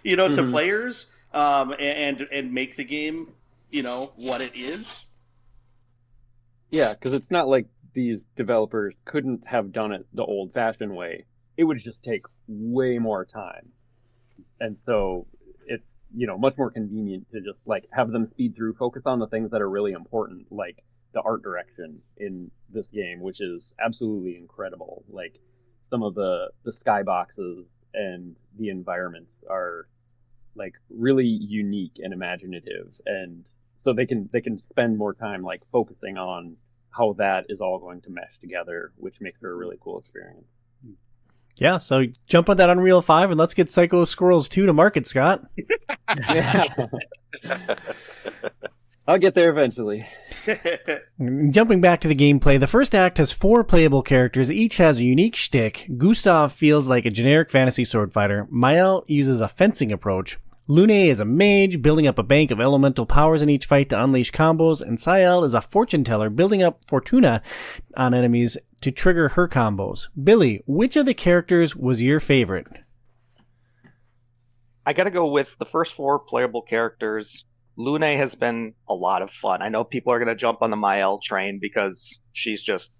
to players, and make the game, what it is. Yeah, because it's not like these developers couldn't have done it the old-fashioned way. It would just take way more time. And so it's, much more convenient to just, have them speed through, focus on the things that are really important, like the art direction in this game, which is absolutely incredible. Like, some of the skyboxes and the environments are, really unique and imaginative. And so they can spend more time, focusing on how that is all going to mesh together, which makes it a really cool experience. Yeah, so jump on that Unreal 5 and let's get Psycho Squirrels 2 to market, Scott. I'll get there eventually. Jumping back to the gameplay, the first act has 4 playable characters. Each has a unique shtick. Gustav feels like a generic fantasy sword fighter. Mael uses a fencing approach. Lune is a mage, building up a bank of elemental powers in each fight to unleash combos, and Sael is a fortune teller, building up Fortuna on enemies to trigger her combos. Billy, which of the characters was your favorite? I gotta go with the first 4 playable characters. Lune has been a lot of fun. I know people are gonna jump on the Mael train because she's just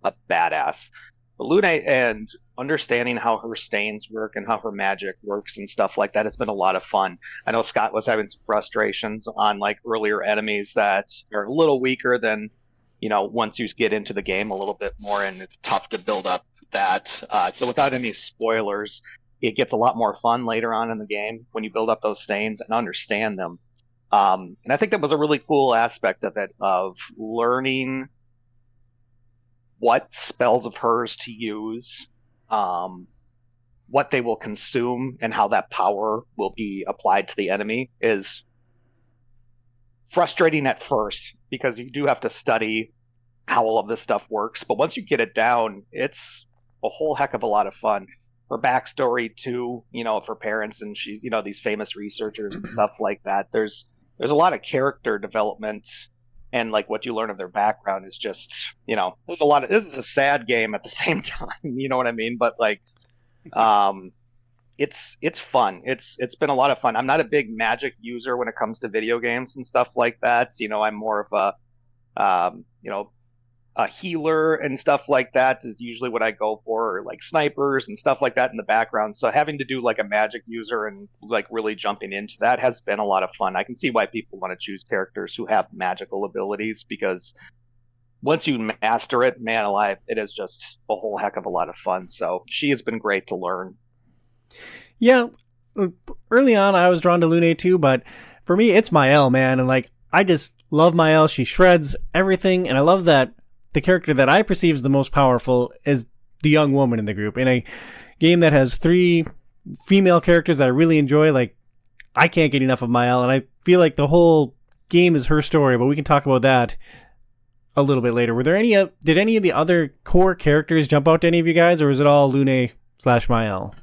a badass. But Lune, and understanding how her stains work and how her magic works and stuff like that, has been a lot of fun. I know Scott was having some frustrations on earlier enemies that are a little weaker than, once you get into the game a little bit more, and it's tough to build up that. So without any spoilers, it gets a lot more fun later on in the game when you build up those stains and understand them. And I think that was a really cool aspect of it, of learning what spells of hers to use, what they will consume, and how that power will be applied to the enemy is frustrating at first, because you do have to study how all of this stuff works. But once you get it down, it's a whole heck of a lot of fun. Her backstory too, of her parents, and she's, these famous researchers and stuff like that. There's a lot of character development, and what you learn of their background is just, there's a lot of, this is a sad game at the same time, you know what I mean? But it's fun. It's been a lot of fun. I'm not a big magic user when it comes to video games and stuff like that. I'm more of a healer and stuff like that is usually what I go for, or snipers and stuff like that in the background. So having to do a magic user and really jumping into that has been a lot of fun. I can see why people want to choose characters who have magical abilities, because once you master it, man alive, it is just a whole heck of a lot of fun. So she has been great to learn. Yeah, early on I was drawn to Lune too, but for me it's Mael, man, and I just love Mael. She shreds everything, and I love that the character that I perceive as the most powerful is the young woman in the group. In a game that has 3 female characters that I really enjoy, I can't get enough of Mael, and I feel like the whole game is her story, but we can talk about that a little bit later. Did any of the other core characters jump out to any of you guys, or is it all Lune/Mael?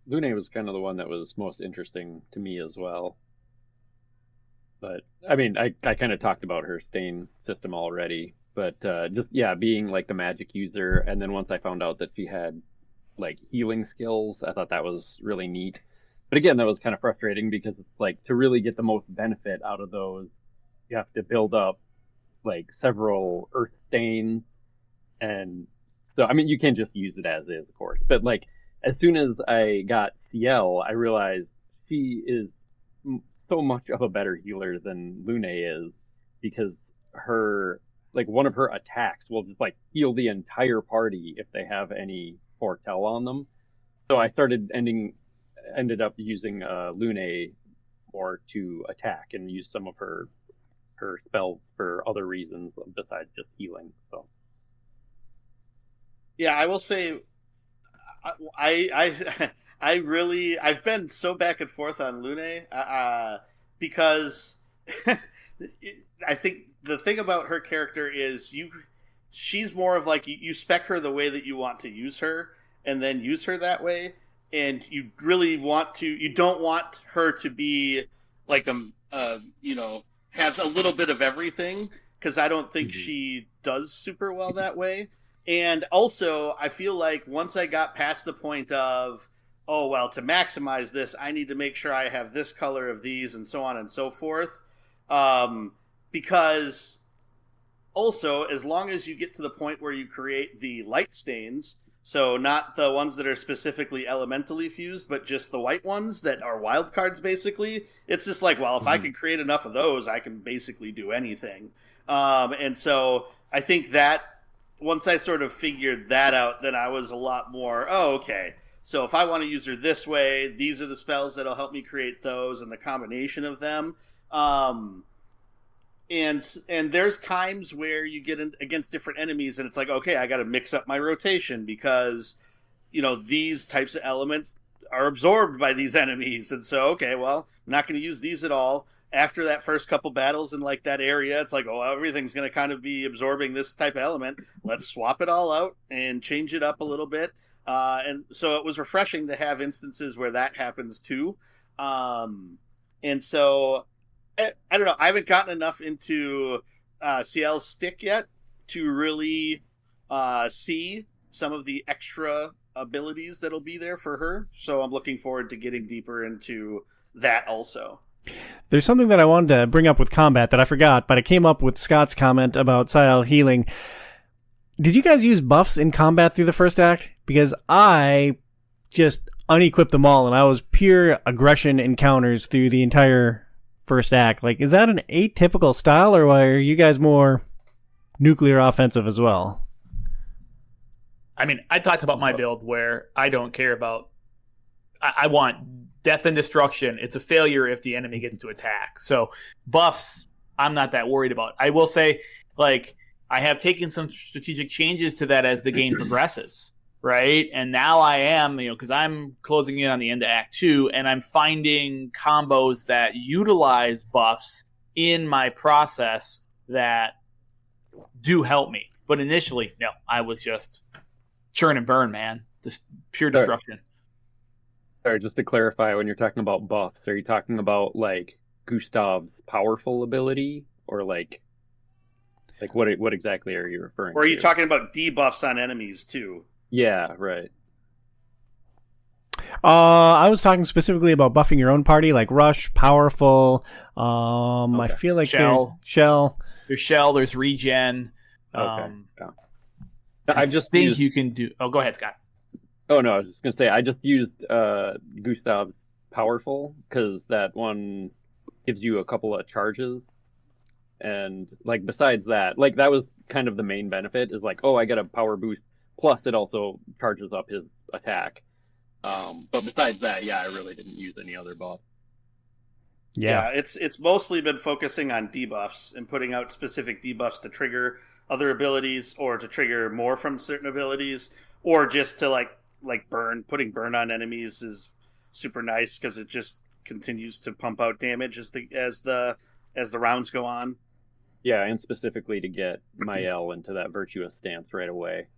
Lune was kind of the one that was most interesting to me as well. But I mean, I kind of talked about her stain system already, but just being like the magic user, and then once I found out that she had like healing skills, I thought that was really neat. But again, that was kind of frustrating because it's like to really get the most benefit out of those, you have to build up like several earth stains, and so I mean you can't just use it as is, of course. But like as soon as I got CL, I realized she is so much of a better healer than Lune is, because her like one of her attacks will just like heal the entire party if they have any foretell on them. So I ended up using Lune more to attack and use some of her spells for other reasons besides just healing. So yeah, I will say I've been so back and forth on Lune because I think the thing about her character is she's more of like you spec her the way that you want to use her and then use her that way, and you don't want her to be like has a little bit of everything, because I don't think she does super well that way. And also, I feel like once I got past the point of, oh, well, to maximize this, I need to make sure I have this color of these and so on and so forth. Because also, as long as you get to the point where you create the light stains, so not the ones that are specifically elementally fused, but just the white ones that are wild cards, basically, it's just like, well, if I can create enough of those, I can basically do anything. And so I think that once I sort of figured that out, then I was a lot more, okay. So if I want to use her this way, these are the spells that'll help me create those and the combination of them. And there's times where you get against different enemies and it's like, okay, I got to mix up my rotation because, these types of elements are absorbed by these enemies. And so, okay, well, I'm not going to use these at all. After that first couple battles in like that area, it's like, oh, everything's going to kind of be absorbing this type of element. Let's swap it all out and change it up a little bit. And so it was refreshing to have instances where that happens too. And so I don't know. I haven't gotten enough into CL's stick yet to really see some of the extra abilities that'll be there for her. So I'm looking forward to getting deeper into that also. There's something that I wanted to bring up with combat that I forgot, but it came up with Scott's comment about Sial healing. Did you guys use buffs in combat through the first act? Because I just unequipped them all, and I was pure aggression encounters through the entire first act. Like, is that an atypical style, or are you guys more nuclear offensive as well? I mean, I talked about my build where I don't care about... I want death and destruction. It's a failure if the enemy gets to attack. So buffs, I'm not that worried about. I will say, like, I have taken some strategic changes to that as the game progresses, right? And now I am, because I'm closing in on the end of Act 2, and I'm finding combos that utilize buffs in my process that do help me. But initially, no, I was just churn and burn, man. Just pure destruction. Sorry, just to clarify, when you're talking about buffs, are you talking about like Gustav's powerful ability, or like what exactly are you referring to? Or are you talking about debuffs on enemies too? Yeah, right. I was talking specifically about buffing your own party, like Rush, Powerful. Okay. I feel like there's Shell. There's Shell, there's Regen. Okay. Yeah. I just think you can do... Oh, go ahead, Scott. Oh, no, I was just going to say, I just used Gustav's Powerful, because that one gives you a couple of charges. And, like, besides that, like, that was kind of the main benefit, is like, oh, I get a power boost, plus it also charges up his attack. But besides that, yeah, I really didn't use any other buff. Yeah, it's mostly been focusing on debuffs and putting out specific debuffs to trigger other abilities, or to trigger more from certain abilities, or just to like burn. Putting burn on enemies is super nice because it just continues to pump out damage as the rounds go on. Yeah, and specifically to get Mael into that virtuous stance right away.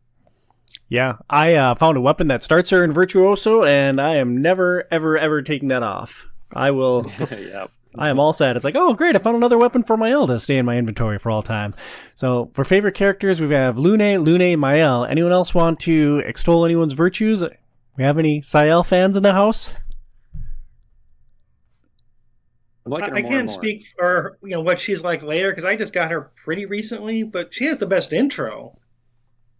Yeah, I found a weapon that starts her in Virtuoso, and I am never, ever, ever taking that off. I will... Yep. I am all set. It's like, oh, great, I found another weapon for Mael to stay in my inventory for all time. So for favorite characters, we have Lune, Mael. Anyone else want to extol anyone's virtues? We have any Sael fans in the house? I can't speak for what she's like later because I just got her pretty recently, but she has the best intro.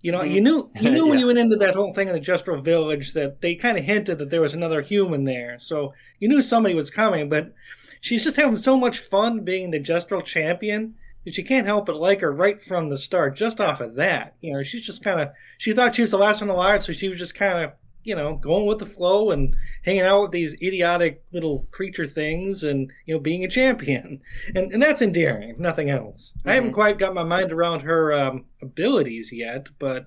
You knew when you went into that whole thing in the Jestro village that they kind of hinted that there was another human there, so you knew somebody was coming. But she's just having so much fun being the Jestro champion that you can't help but like her right from the start. Just off of that, she's just she thought she was the last one alive, so she was just kind of going with the flow and hanging out with these idiotic little creature things and, being a champion. And that's endearing, if nothing else. I haven't quite got my mind around her abilities yet, but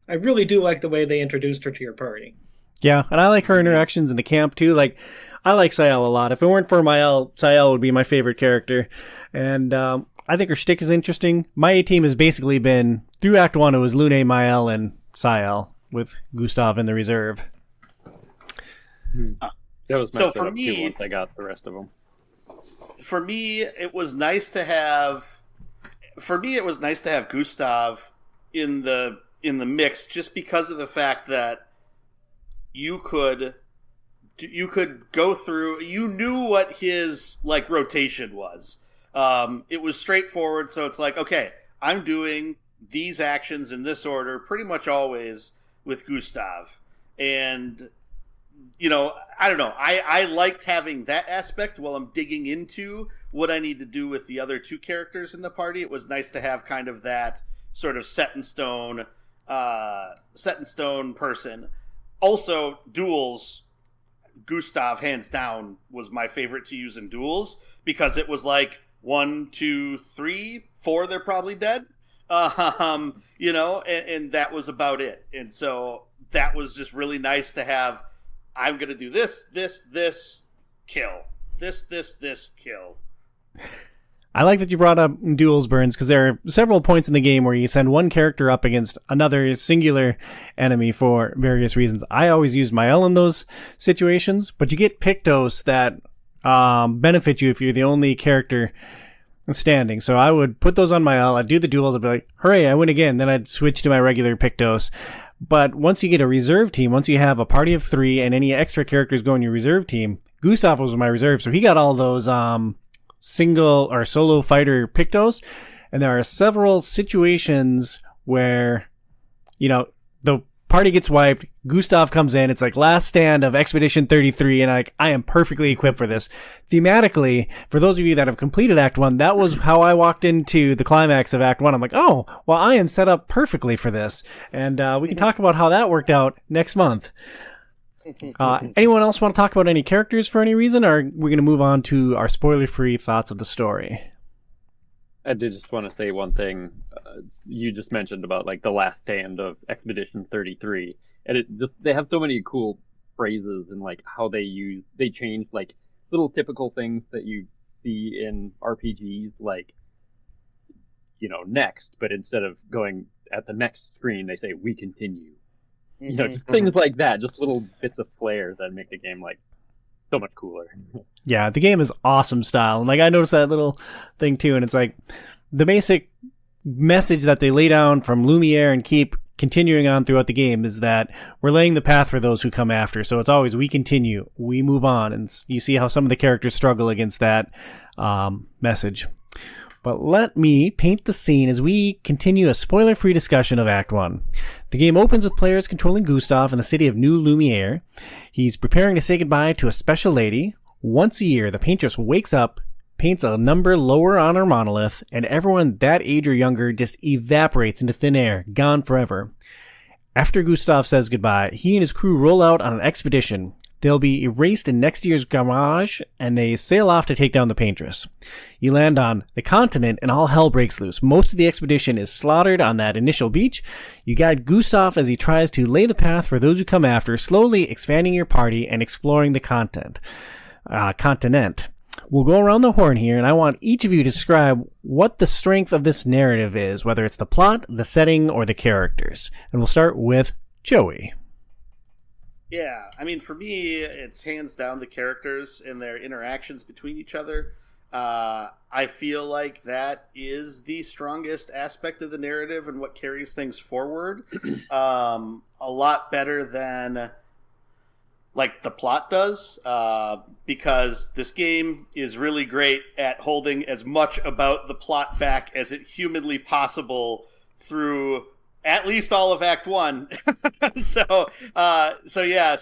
I really do like the way they introduced her to your party. Yeah, and I like her interactions in the camp, too. Like, I like Sael a lot. If it weren't for Mael, Sael would be my favorite character. And I think her shtick is interesting. My A-team has basically been, through Act 1, it was Lune, Mael, and Sael, with Gustav in the reserve. That was my setup too once I got the rest of them. For me, it was nice to have Gustav in the mix just because of the fact that you could go through. You knew what his rotation was. It was straightforward, so it's like, okay, I'm doing these actions in this order pretty much always with Gustav. And, I don't know. I liked having that aspect while I'm digging into what I need to do with the other two characters in the party. It was nice to have kind of that sort of set in stone person. Also, duels, Gustav, hands down, was my favorite to use in duels because it was like 1, 2, 3, 4, they're probably dead. And that was about it. And so that was just really nice to have. I'm going to do this, kill. This, kill. I like that you brought up duels, Burns, because there are several points in the game where you send one character up against another singular enemy for various reasons. I always use Mael in those situations, but you get Pictos that benefit you if you're the only character standing. So I would put those on Mael, I'd do the duels, I'd be like, hooray, I win again. Then I'd switch to my regular Pictos. But once you get a reserve team, once you have a party of 3 and any extra characters go in your reserve team, Gustav was my reserve, so he got all those single or solo fighter Pictos. And there are several situations where, the party gets wiped, Gustav comes in, it's like last stand of Expedition 33, and I am perfectly equipped for this. Thematically, for those of you that have completed Act 1, that was how I walked into the climax of Act 1. I'm like, oh, well, I am set up perfectly for this. And we can talk about how that worked out next month. Anyone else want to talk about any characters for any reason, or are we going to move on to our spoiler-free thoughts of the story? I did just want to say one thing. You just mentioned about the last stand of Expedition 33, and they have so many cool phrases and how they change little typical things that you see in RPGs, next, but instead of going at the next screen, they say we continue. Just things like that, just little bits of flair that make the game so much cooler. Yeah, the game is awesome style. And I noticed that little thing too, and it's the basic message that they lay down from Lumiere and keep continuing on throughout the game is that we're laying the path for those who come after. So it's always we continue, we move on, and you see how some of the characters struggle against that message. But let me paint the scene as we continue a spoiler-free discussion of Act 1. The game opens with players controlling Gustav in the city of New Lumiere. He's preparing to say goodbye to a special lady. Once a year, the paintress wakes up, paints a number lower on her monolith, and everyone that age or younger just evaporates into thin air, gone forever. After Gustav says goodbye, he and his crew roll out on an expedition. They'll be erased in next year's garage, and they sail off to take down the paintress. You land on the continent, and all hell breaks loose. Most of the expedition is slaughtered on that initial beach. You guide Gustav as he tries to lay the path for those who come after, slowly expanding your party and exploring the continent. We'll go around the horn here, and I want each of you to describe what the strength of this narrative is, whether it's the plot, the setting, or the characters. And we'll start with Joey. Yeah, I mean, for me, it's hands down the characters and their interactions between each other. I feel like that is the strongest aspect of the narrative and what carries things forward. A lot better than like the plot does, because this game is really great at holding as much about the plot back as it humanly possible through at least all of Act 1. So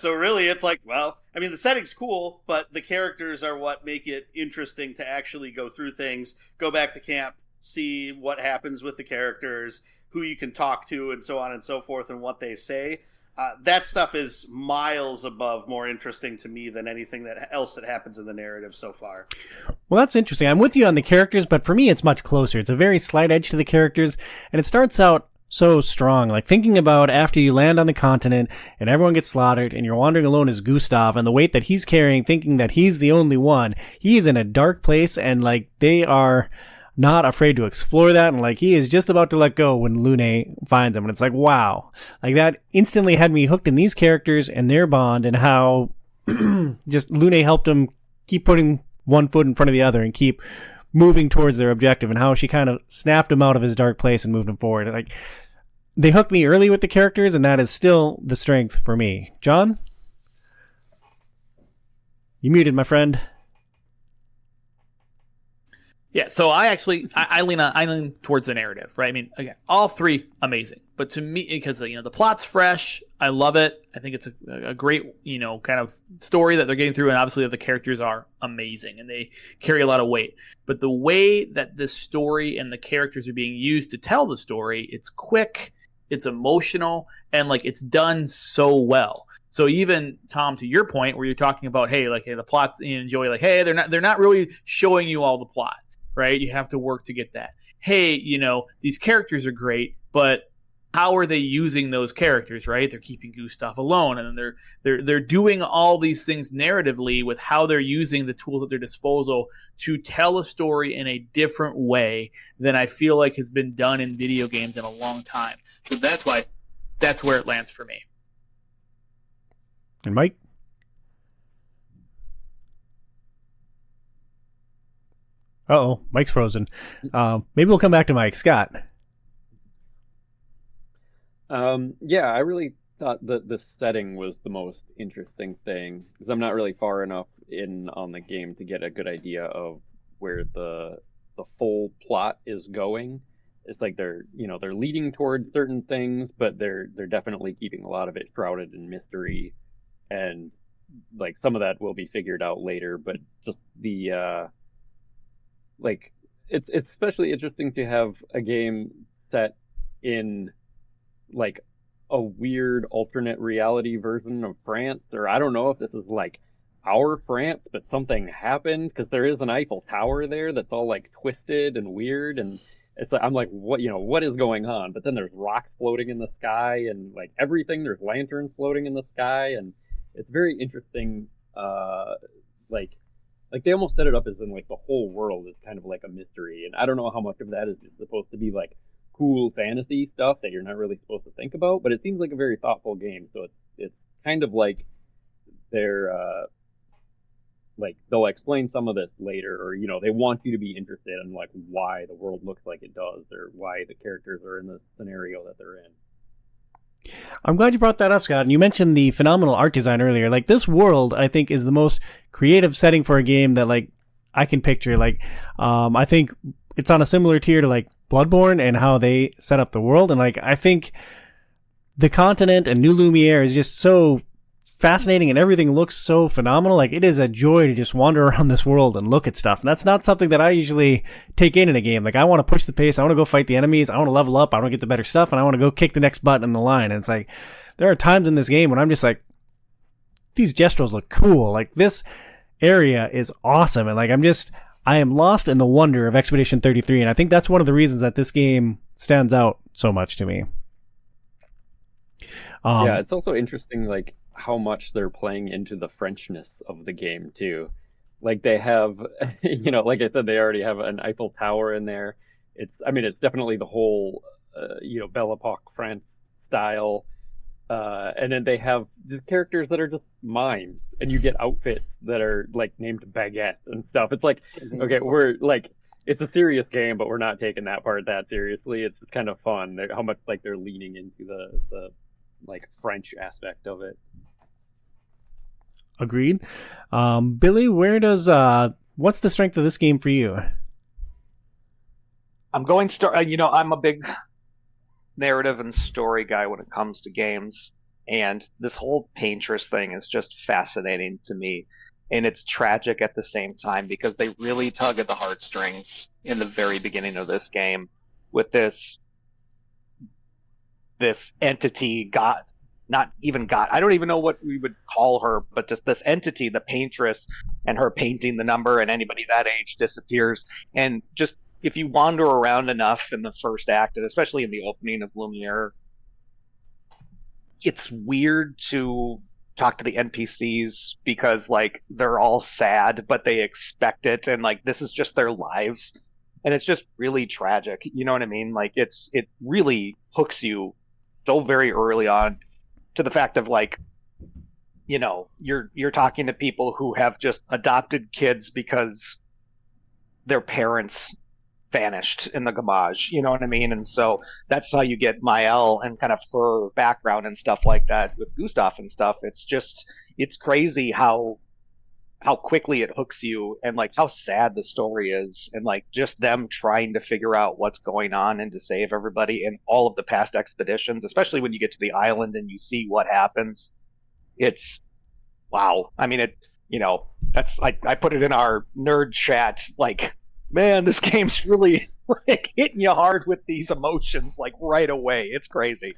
really it's like, well, I mean, the setting's cool, but the characters are what make it interesting to actually go through things, go back to camp, see what happens with the characters, who you can talk to, and so on and so forth, and what they say. That stuff is miles above more interesting to me than anything else that happens in the narrative so far. Well, that's interesting. I'm with you on the characters, but for me, it's much closer. It's a very slight edge to the characters, and it starts out so strong. Like, thinking about after you land on the continent and everyone gets slaughtered and you're wandering alone as Gustav, and the weight that he's carrying, thinking that he's the only one. He is in a dark place, and like, they are not afraid to explore that, and like, he is just about to let go when Lune finds him, and it's like, wow. Like, that instantly had me hooked in these characters and their bond, and how just Lune helped him keep putting one foot in front of the other and keep moving towards their objective, and how she kind of snapped him out of his dark place and moved him forward. Like, they hooked me early with the characters, and that is still the strength for me. John? You muted, my friend. Yeah, so I lean towards the narrative, right? I mean, again, all three amazing, but to me, because the plot's fresh, I love it. I think it's a great kind of story that they're getting through, and obviously the characters are amazing and they carry a lot of weight. But the way that this story and the characters are being used to tell the story, it's quick, it's emotional, and like, it's done so well. So even, Tom, to your point where you're talking about, hey, the plot, Joey, like, hey, they're not really showing you all the plot. Right? You have to work to get that. Hey, these characters are great, but how are they using those characters, right? They're keeping Gustav alone, and then they're doing all these things narratively with how they're using the tools at their disposal to tell a story in a different way than I feel like has been done in video games in a long time. So that's where it lands for me. And Mike? Uh-oh, Mike's frozen. Maybe we'll come back to Mike. Scott? Yeah, I really thought that the setting was the most interesting thing, because I'm not really far enough in on the game to get a good idea of where the full plot is going. It's like they're leading towards certain things, but they're definitely keeping a lot of it shrouded in mystery, and like, some of that will be figured out later. But just the like, it's especially interesting to have a game set in like a weird alternate reality version of France, or I don't know if this is like our France, but something happened, because there is an Eiffel Tower there that's all like twisted and weird, and it's like, I'm like, what is going on? But then there's rocks floating in the sky, and like everything, there's lanterns floating in the sky, and it's very interesting. Like they almost set it up as in like the whole world is kind of like a mystery, and I don't know how much of that is just supposed to be like cool fantasy stuff that you're not really supposed to think about, but it seems like a very thoughtful game. So it's kind of like they're like, they'll explain some of this later, or they want you to be interested in like why the world looks like it does, or why the characters are in the scenario that they're in. I'm glad you brought that up, Scott. And you mentioned the phenomenal art design earlier. Like, this world, I think, is the most creative setting for a game that, like, I can picture. Like, I think it's on a similar tier to, like, Bloodborne and how they set up the world. And, like, I think the continent and New Lumiere is just so fascinating, and everything looks so phenomenal. Like, it is a joy to just wander around this world and look at stuff. And that's not something that I usually take in a game. Like, I want to push the pace. I want to go fight the enemies. I want to level up. I want to get the better stuff, and I want to go kick the next button in the line. And it's like, there are times in this game when I'm just like, these gestrels look cool. Like, this area is awesome. And like, I am lost in the wonder of Expedition 33. And I think that's one of the reasons that this game stands out so much to me. Yeah, it's also interesting, like, how much they're playing into the Frenchness of the game too. Like, they have, like I said, they already have an Eiffel Tower in there. It's definitely the whole, Belle Epoque France style. and then they have these characters that are just mimes, and you get outfits that are like named Baguette and stuff. It's like, okay, we're like, it's a serious game, but we're not taking that part that seriously. It's kind of fun how much like they're leaning into the like French aspect of it. Agreed. Billy, what's the strength of this game for you? I'm a big narrative and story guy when it comes to games, and this whole paintress thing is just fascinating to me, and it's tragic at the same time because they really tug at the heartstrings in the very beginning of this game with this entity, God, not even God, I don't even know what we would call her, but just this entity, the paintress, and her painting the number, and anybody that age disappears. And just, if you wander around enough in the first act, and especially in the opening of Lumiere, it's weird to talk to the NPCs because, like, they're all sad, but they expect it, and, like, this is just their lives. And it's just really tragic. You know what I mean? Like, it really hooks you so very early on to the fact of, like, you know, you're talking to people who have just adopted kids because their parents vanished in the Gamage, you know what I mean? And so that's how you get Maëlle and kind of her background and stuff like that with Gustav and stuff. It's crazy how quickly it hooks you, and like how sad the story is, and like just them trying to figure out what's going on and to save everybody in all of the past expeditions, especially when you get to the island and you see what happens. It's wow. I mean, that's I put it in our nerd chat, like, man, this game's really like hitting you hard with these emotions like right away. It's crazy.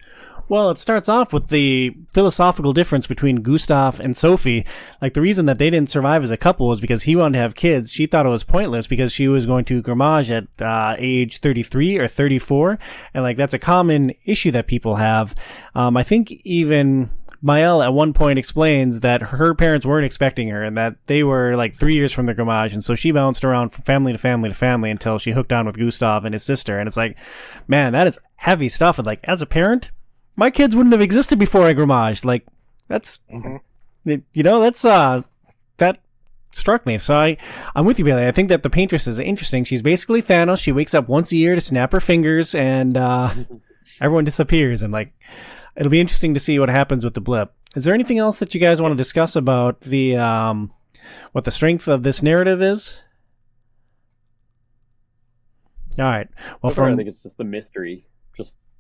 Well, it starts off with the philosophical difference between Gustav and Sophie. Like, the reason that they didn't survive as a couple was because he wanted to have kids. She thought it was pointless because she was going to Grammage at age 33 or 34. And, like, that's a common issue that people have. I think even Maëlle at one point explains that her parents weren't expecting her and that they were like 3 years from the Grammage, and so she bounced around from family to family to family until she hooked on with Gustav and his sister. And it's like, man, that is heavy stuff. And like, as a parent, my kids wouldn't have existed before I Grammaged. Like, that's, that struck me. So I'm with you, Bailey. I think that the Paintress is interesting. She's basically Thanos. She wakes up once a year to snap her fingers, and everyone disappears. And like, it'll be interesting to see what happens with the blip. Is there anything else that you guys want to discuss about the what the strength of this narrative is? All right. Well, I think it's just the mystery.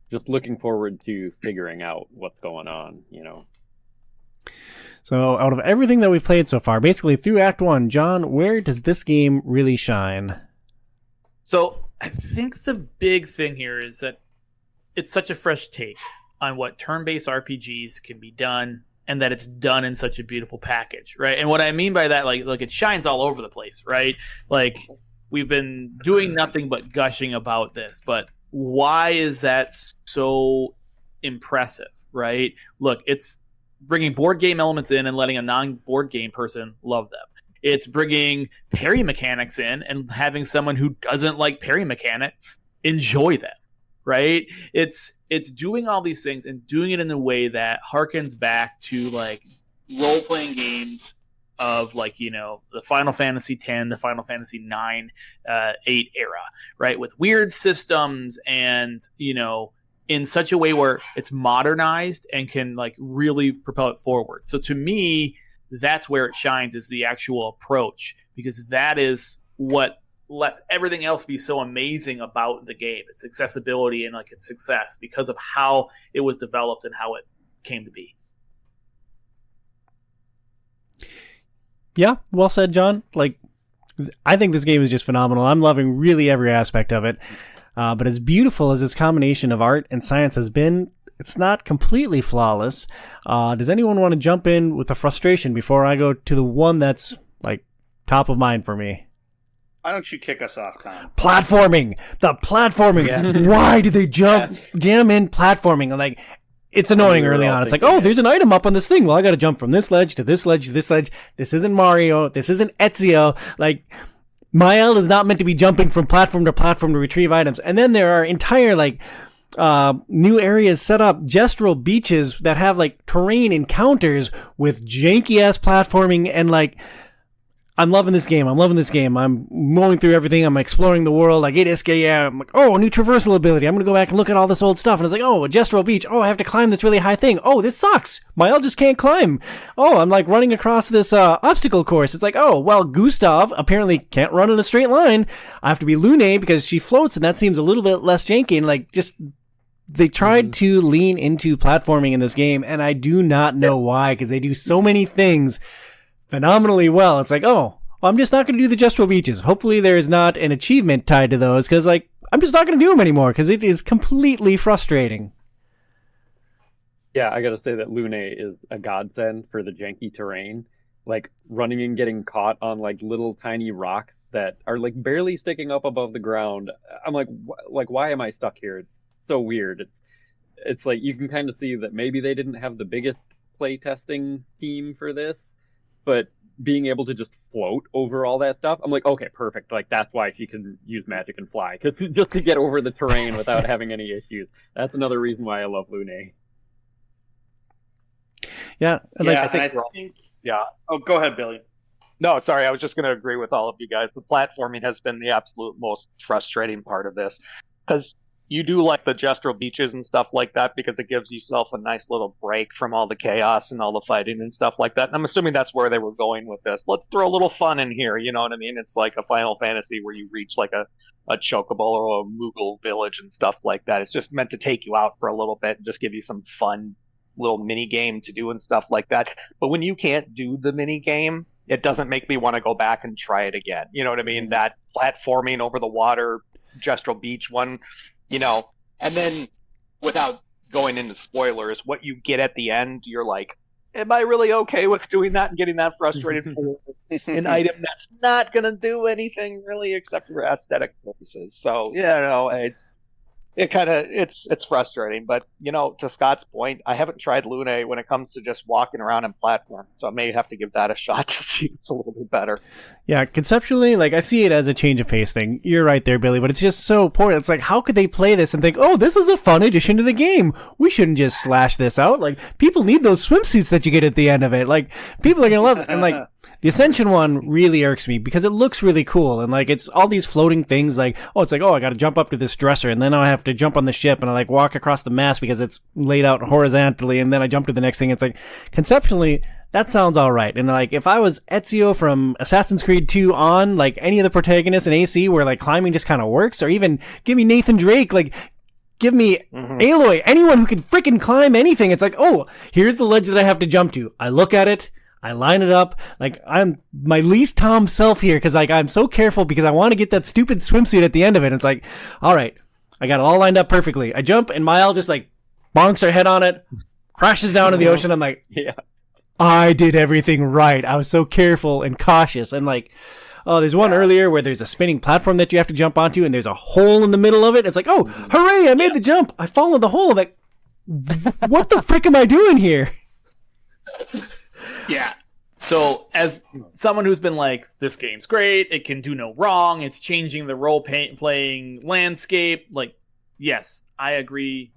Just looking forward to figuring out what's going on, you know. So, out of everything that we've played so far, basically through Act 1, John, where does this game really shine? So, I think the big thing here is that it's such a fresh take on what turn-based RPGs can be done, and that it's done in such a beautiful package, right? And what I mean by that, like it shines all over the place, right? Like, we've been doing nothing but gushing about this, but why is that so impressive, right? Look, it's bringing board game elements in and letting a non-board game person love them. It's bringing parry mechanics in and having someone who doesn't like parry mechanics enjoy them. Right? It's doing all these things and doing it in a way that harkens back to like role-playing games of like, you know, the Final Fantasy X, the Final Fantasy IX, 8 era, right? With weird systems and, you know, in such a way where it's modernized and can like really propel it forward. So to me, that's where it shines, is the actual approach, because that is what lets everything else be so amazing about the game. Its accessibility and like its success because of how it was developed and how it came to be. Yeah, well said, John. Like, I think this game is just phenomenal. I'm loving really every aspect of it. But as beautiful as this combination of art and science has been, it's not completely flawless. Does anyone want to jump in with a frustration before I go to the one that's like top of mind for me? Why don't you kick us off, Tom? Platforming! The platforming! Yeah. Why do they jam in platforming? Like, it's annoying early on. It's like, oh, there's an item up on this thing. Well, I gotta jump from this ledge to this ledge to this ledge. This isn't Mario. This isn't Ezio. Like, Maëlle is not meant to be jumping from platform to platform to retrieve items. And then there are entire, like, new areas set up, gestural beaches that have like terrain encounters with janky ass platforming, and like, I'm loving this game. I'm mowing through everything. I'm exploring the world. I get Iske. I'm like, oh, a new traversal ability. I'm going to go back and look at all this old stuff. And it's like, oh, a gestural beach. Oh, I have to climb this really high thing. Oh, this sucks. My L just can't climb. Oh, I'm like running across this obstacle course. It's like, oh, well, Gustav apparently can't run in a straight line. I have to be Lune because she floats, and that seems a little bit less janky. And like, just, they tried to lean into platforming in this game, and I do not know why, because they do so many things phenomenally well. It's like, oh, well, I'm just not going to do the gestural beaches. Hopefully there is not an achievement tied to those, because like, I'm just not going to do them anymore, because it is completely frustrating. Yeah, I gotta say that Lune is a godsend for the janky terrain. Like, running and getting caught on like little tiny rocks that are like barely sticking up above the ground. I'm like, why am I stuck here? It's so weird. It's like, you can kind of see that maybe they didn't have the biggest playtesting team for this, but being able to just float over all that stuff, I'm like, okay, perfect. Like, that's why she can use magic and fly, because just to get over the terrain without having any issues. That's another reason why I love Lune. Yeah, like, I think. Yeah. Oh, go ahead, Billy. No, sorry, I was just going to agree with all of you guys. The platforming has been the absolute most frustrating part of this, because you do like the gestural beaches and stuff like that because it gives yourself a nice little break from all the chaos and all the fighting and stuff like that. And I'm assuming that's where they were going with this. Let's throw a little fun in here, you know what I mean? It's like a Final Fantasy where you reach like a chocobo or a Moogle village and stuff like that. It's just meant to take you out for a little bit and just give you some fun little mini game to do and stuff like that. But when you can't do the mini game, it doesn't make me want to go back and try it again. You know what I mean? That platforming over the water, gestural beach one, you know, and then without going into spoilers, what you get at the end, you're like, am I really okay with doing that and getting that frustrated for an item that's not going to do anything really except for aesthetic purposes? So, yeah, no, it's frustrating, but you know, to Scott's point, I haven't tried Lune when it comes to just walking around and platform, so I may have to give that a shot to see if it's a little bit better. Yeah, conceptually, like, I see it as a change of pace thing. You're right there, Billy, but it's just so poor. It's like, how could they play this and think, oh, this is a fun addition to the game? We shouldn't just slash this out. Like, people need those swimsuits that you get at the end of it. Like, people are gonna love it. And like, the Ascension one really irks me because it looks really cool, and like, it's all these floating things, like, oh, it's like, oh, I gotta jump up to this dresser, and then I have to jump on the ship, and I like walk across the mast because it's laid out horizontally, and then I jump to the next thing. It's like, conceptually, that sounds alright. And like, if I was Ezio from Assassin's Creed 2 on, like, any of the protagonists in AC where like climbing just kind of works, or even give me Nathan Drake, like, give me Aloy, anyone who can freaking climb anything. It's like, oh, here's the ledge that I have to jump to. I look at it, I line it up, like, I'm my least Tom self here, because like, I'm so careful because I want to get that stupid swimsuit at the end of it. It's like, all right, I got it all lined up perfectly. I jump, and Mael just like bonks her head on it, crashes down in the ocean. I'm like, yeah, I did everything right. I was so careful and cautious. And like, oh, there's one earlier where there's a spinning platform that you have to jump onto, and there's a hole in the middle of it. It's like, oh, hooray, I made the jump. I fall in the hole. I'm like, what the frick am I doing here? Yeah. So, as someone who's been like, this game's great, it can do no wrong, it's changing the role-playing landscape, like, yes, I agree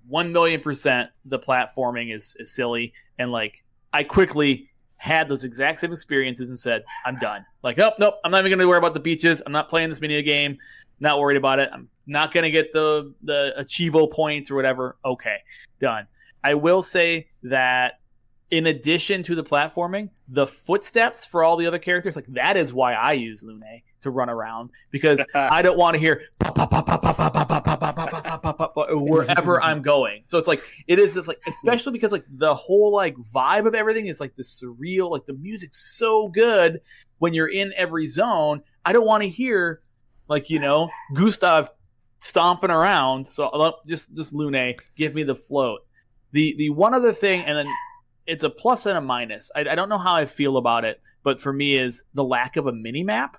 1,000,000% the platforming is silly, and like, I quickly had those exact same experiences and said, I'm done. Like, oh, nope, I'm not even going to worry about the beaches, I'm not playing this mini game, not worried about it, I'm not going to get the Achievo points or whatever, okay, done. I will say that in addition to the platforming, the footsteps for all the other characters, like, that is why I use Lune to run around, because I don't want to hear wherever I'm going. So it's like, it's like, especially because like the whole like vibe of everything is like this surreal, like the music's so good when you're in every zone. I don't want to hear like, you know, Gustav stomping around. So just Lune, give me the float. The one other thing, and then it's a plus and a minus. I don't know how I feel about it, but for me is the lack of a mini map,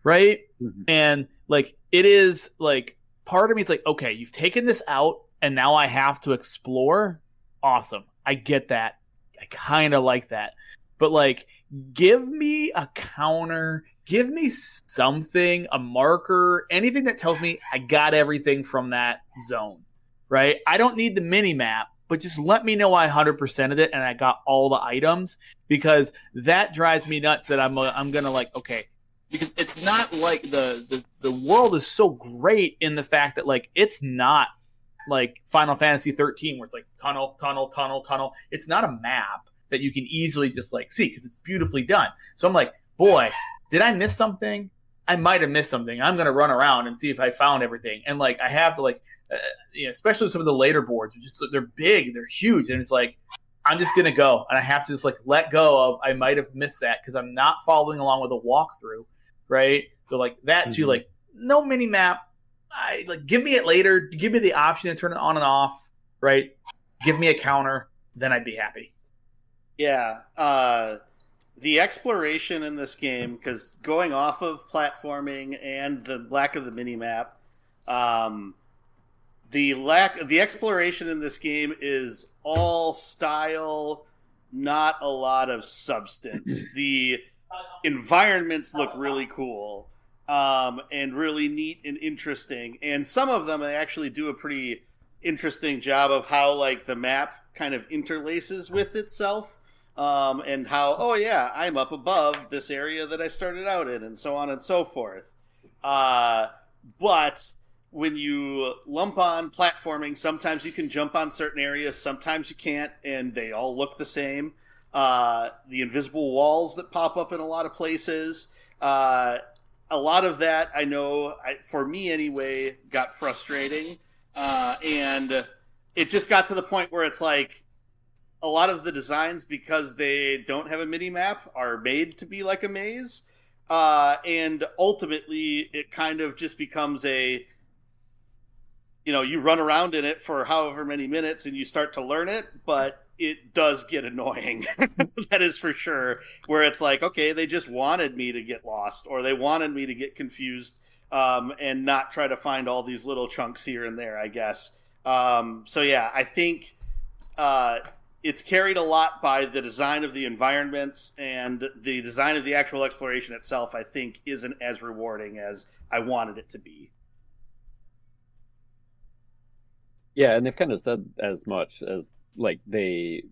right? Mm-hmm. And like, it is like, part of me is like, okay, you've taken this out and now I have to explore. Awesome. I get that. I kind of like that. But like, give me a counter, give me something, a marker, anything that tells me I got everything from that zone. right? I don't need the mini map, but just let me know I 100%ed it and I got all the items, because that drives me nuts that I'm going to like, okay, because it's not like the world is so great in the fact that like it's not like Final Fantasy 13 where it's like tunnel, tunnel, tunnel, tunnel. It's not a map that you can easily just like see because it's beautifully done. So I'm like, boy, did I miss something? I might have missed something. I'm going to run around and see if I found everything. And like I have to like, especially some of the later boards, they're big, they're huge, and it's like I'm just going to go and I have to just like let go of I might have missed that because I'm not following along with a walkthrough, right? So like that too, like no mini map. I like give me it later. Give me the option to turn it on and off, right? Give me a counter, then I'd be happy. Yeah, the exploration in this game, because going off of platforming and the lack of the minimap, the exploration in this game is all style, not a lot of substance. The environments look really cool, and really neat and interesting, and some of them they actually do a pretty interesting job of how like the map kind of interlaces with itself. And how, oh yeah, I'm up above this area that I started out in, and so on and so forth. But when you lump on platforming, sometimes you can jump on certain areas, sometimes you can't, and they all look the same. The invisible walls that pop up in a lot of places. A lot of that, I know, for me anyway, got frustrating. And it just got to the point where it's like, a lot of the designs, because they don't have a mini-map, are made to be like a maze. And ultimately, it kind of just becomes a, you run around in it for however many minutes and you start to learn it, but it does get annoying. That is for sure. Where it's like, okay, they just wanted me to get lost, or they wanted me to get confused, and not try to find all these little chunks here and there, I guess. So yeah, I think... it's carried a lot by the design of the environments, and the design of the actual exploration itself, I think, isn't as rewarding as I wanted it to be. Yeah, and they've kind of said as much as, like, they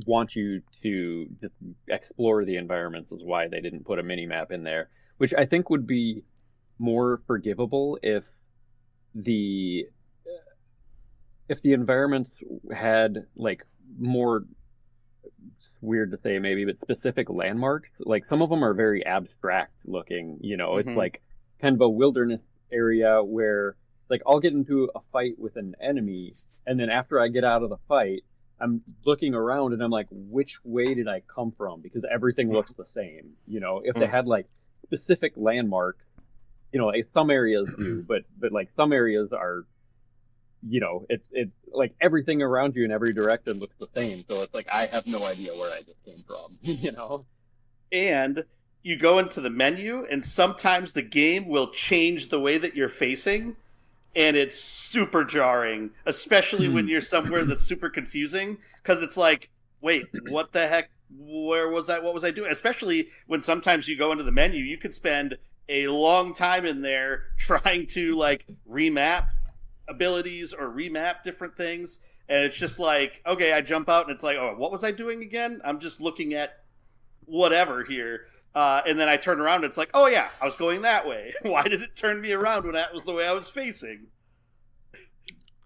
want you to just explore the environments is why they didn't put a mini-map in there, which I think would be more forgivable if the environments had, like, more, it's weird to say maybe, but specific landmarks. Like some of them are very abstract looking, it's like kind of a wilderness area where like I'll get into a fight with an enemy, and then after I get out of the fight, I'm looking around and I'm like, which way did I come from? Because everything looks the same. If they had like specific landmarks, like some areas do, but like some areas are, it's like everything around you in every direction looks the same. So it's like, I have no idea where I just came from, And you go into the menu, and sometimes the game will change the way that you're facing, and it's super jarring, especially when you're somewhere that's super confusing, because it's like, wait, what the heck? Where was I? What was I doing? Especially when sometimes you go into the menu, you could spend a long time in there trying to like remap abilities or remap different things, and it's just like, okay, I jump out and it's like, oh, what was I doing again? I'm just looking at whatever here, and then I turn around and it's like, oh yeah, I was going that way. Why did it turn me around when that was the way I was facing?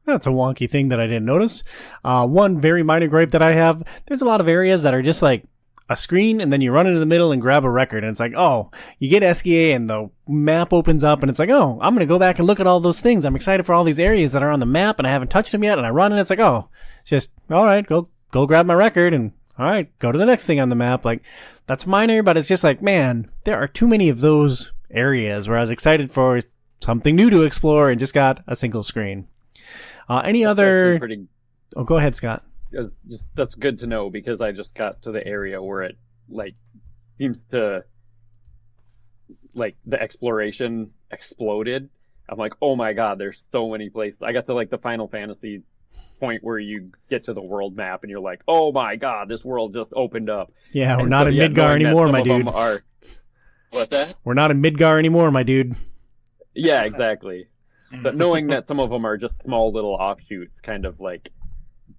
That's a wonky thing that I didn't notice. One very minor gripe that I have, there's a lot of areas that are just like a screen, and then you run into the middle and grab a record, and it's like, oh, you get SKA and the map opens up, and it's like, oh, I'm going to go back and look at all those things. I'm excited for all these areas that are on the map, and I haven't touched them yet, and I run, and it's like, oh, it's just, all right, go grab my record, and all right, go to the next thing on the map. Like, that's minor, but it's just like, man, there are too many of those areas where I was excited for something new to explore and just got a single screen. Any other... Oh, go ahead, Scott. That's good to know, because I just got to the area where it like seems to like the exploration exploded. I'm like, oh my god, there's so many places. I got to like the Final Fantasy point where you get to the world map and you're like, oh my god, this world just opened up. Yeah, we're not in Midgar anymore, my dude. What's that? We're not in Midgar anymore, my dude. Yeah, exactly. But knowing that some of them are just small little offshoots kind of like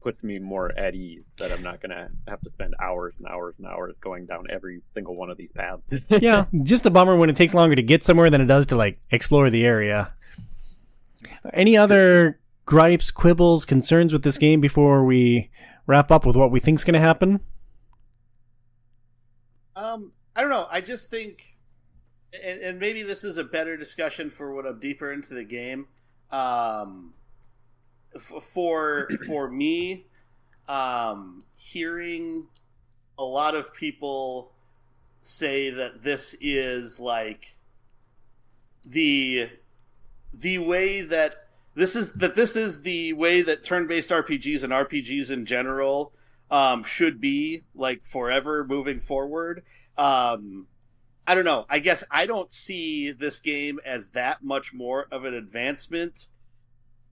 puts me more at ease that I'm not going to have to spend hours and hours and hours going down every single one of these paths. Yeah, just a bummer when it takes longer to get somewhere than it does to like explore the area. Any other gripes, quibbles, concerns with this game before we wrap up with what we think's going to happen? I don't know. I just think, and maybe this is a better discussion for when I'm deeper into the game. For me, hearing a lot of people say that this is like the way that this is the way that turn-based RPGs and RPGs in general should be, like, forever moving forward. I don't know. I guess I don't see this game as that much more of an advancement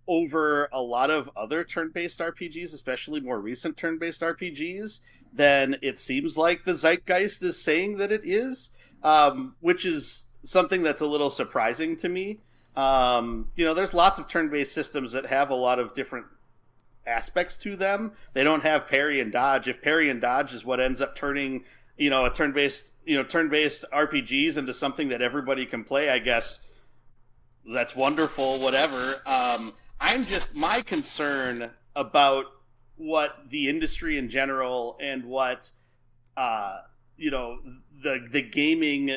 over a lot of other turn-based RPGs, especially more recent turn-based RPGs, than it seems like the zeitgeist is saying that it is, which is something that's a little surprising to me. There's lots of turn-based systems that have a lot of different aspects to them. They don't have parry and dodge. If parry and dodge is what ends up turning, a turn-based RPGs into something that everybody can play, I guess that's wonderful, whatever. I'm just, my concern about what the industry in general and what, the gaming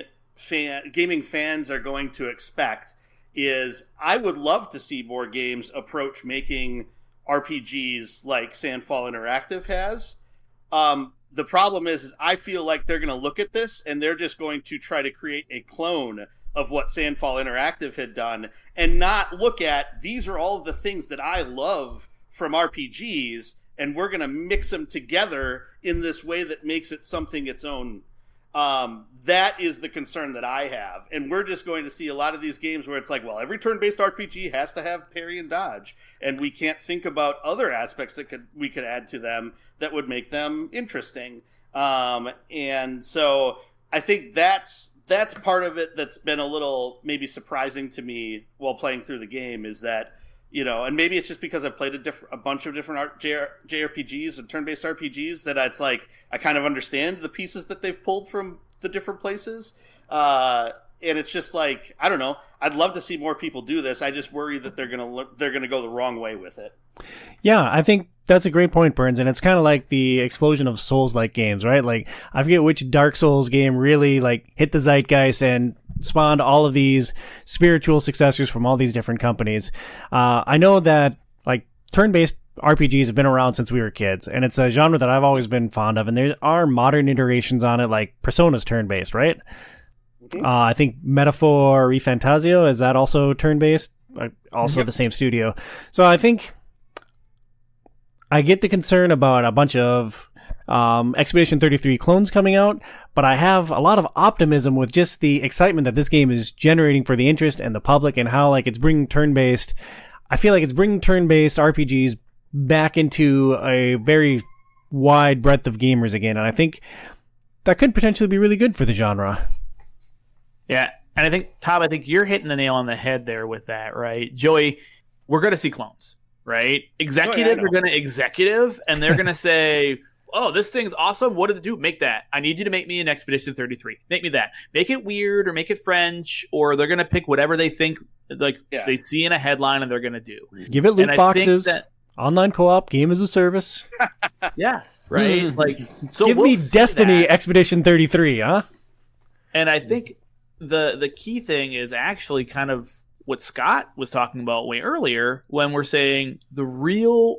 fans are going to expect is I would love to see more games approach making RPGs like Sandfall Interactive has. The problem is I feel like they're going to look at this and they're just going to try to create a clone of what Sandfall Interactive had done and not look at, these are all of the things that I love from RPGs, and we're going to mix them together in this way that makes it something its own. That is the concern that I have. And we're just going to see a lot of these games where it's like, well, every turn-based RPG has to have parry and dodge, and we can't think about other aspects that we could add to them that would make them interesting. And so I think that's part of it that's been a little maybe surprising to me while playing through the game, is that, and maybe it's just because I've played a bunch of different JRPGs and turn-based RPGs that it's like I kind of understand the pieces that they've pulled from the different places. And it's just like, I don't know. I'd love to see more people do this. I just worry that they're gonna go the wrong way with it. Yeah, I think that's a great point, Burns, and it's kind of like the explosion of Souls-like games, right? Like, I forget which Dark Souls game really like hit the zeitgeist and spawned all of these spiritual successors from all these different companies. I know that like turn-based RPGs have been around since we were kids, and it's a genre that I've always been fond of, and there are modern iterations on it, like Persona's turn-based, right? Mm-hmm. I think Metaphor ReFantazio, is that also turn-based? Also the same studio. So I think I get the concern about a bunch of Expedition 33 clones coming out, but I have a lot of optimism with just the excitement that this game is generating for the interest and the public, and how like it's bringing turn-based. I feel like it's bringing turn-based RPGs back into a very wide breadth of gamers again, and I think that could potentially be really good for the genre. Yeah, and I think, Tom, you're hitting the nail on the head there with that, right? Joey, we're going to see clones, right? Executive are going to executive, and they're going to say, oh, this thing's awesome. What did it do? Make that. I need you to make me an Expedition 33. Make me that. Make it weird or make it French, or they're going to pick whatever they think they see in a headline and they're going to do. Give it loot boxes, online co-op, game as a service. Yeah, right? Like, so give me Destiny Expedition 33, huh? And I think the key thing is actually kind of what Scott was talking about way earlier when we're saying the real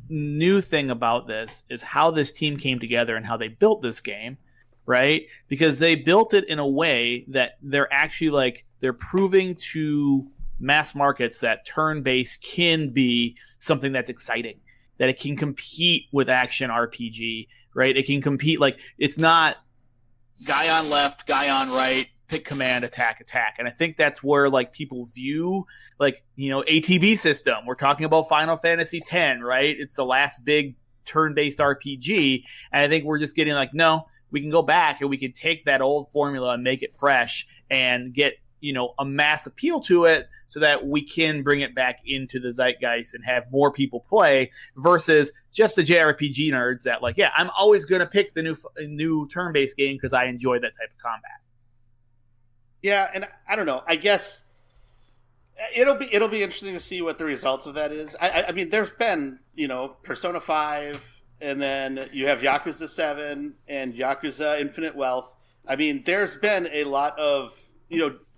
new thing about this is how this team came together and how they built this game, right? Because they built it in a way that they're actually like, they're proving to mass markets that turn-based can be something that's exciting, that it can compete with action RPG, right? It can compete, like, it's not guy on left, guy on right, pick command, attack. And I think that's where like people view like, ATB system. We're talking about Final Fantasy X, right? It's the last big turn-based RPG. And I think we're just getting like, no, we can go back and we can take that old formula and make it fresh and get a mass appeal to it so that we can bring it back into the zeitgeist and have more people play versus just the JRPG nerds that like, yeah, I'm always going to pick the new turn-based game because I enjoy that type of combat. Yeah, and I don't know. I guess it'll be interesting to see what the results of that is. I mean, there's been, Persona 5, and then you have Yakuza 7 and Yakuza Infinite Wealth. I mean, there's been a lot of,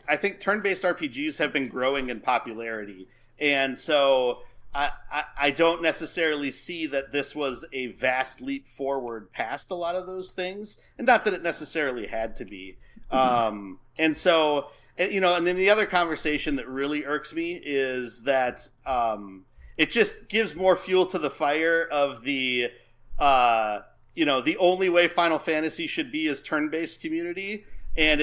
I think turn-based RPGs have been growing in popularity. And so I don't necessarily see that this was a vast leap forward past a lot of those things. And not that it necessarily had to be. And so, and then the other conversation that really irks me is that it just gives more fuel to the fire of the only way Final Fantasy should be is turn-based community. And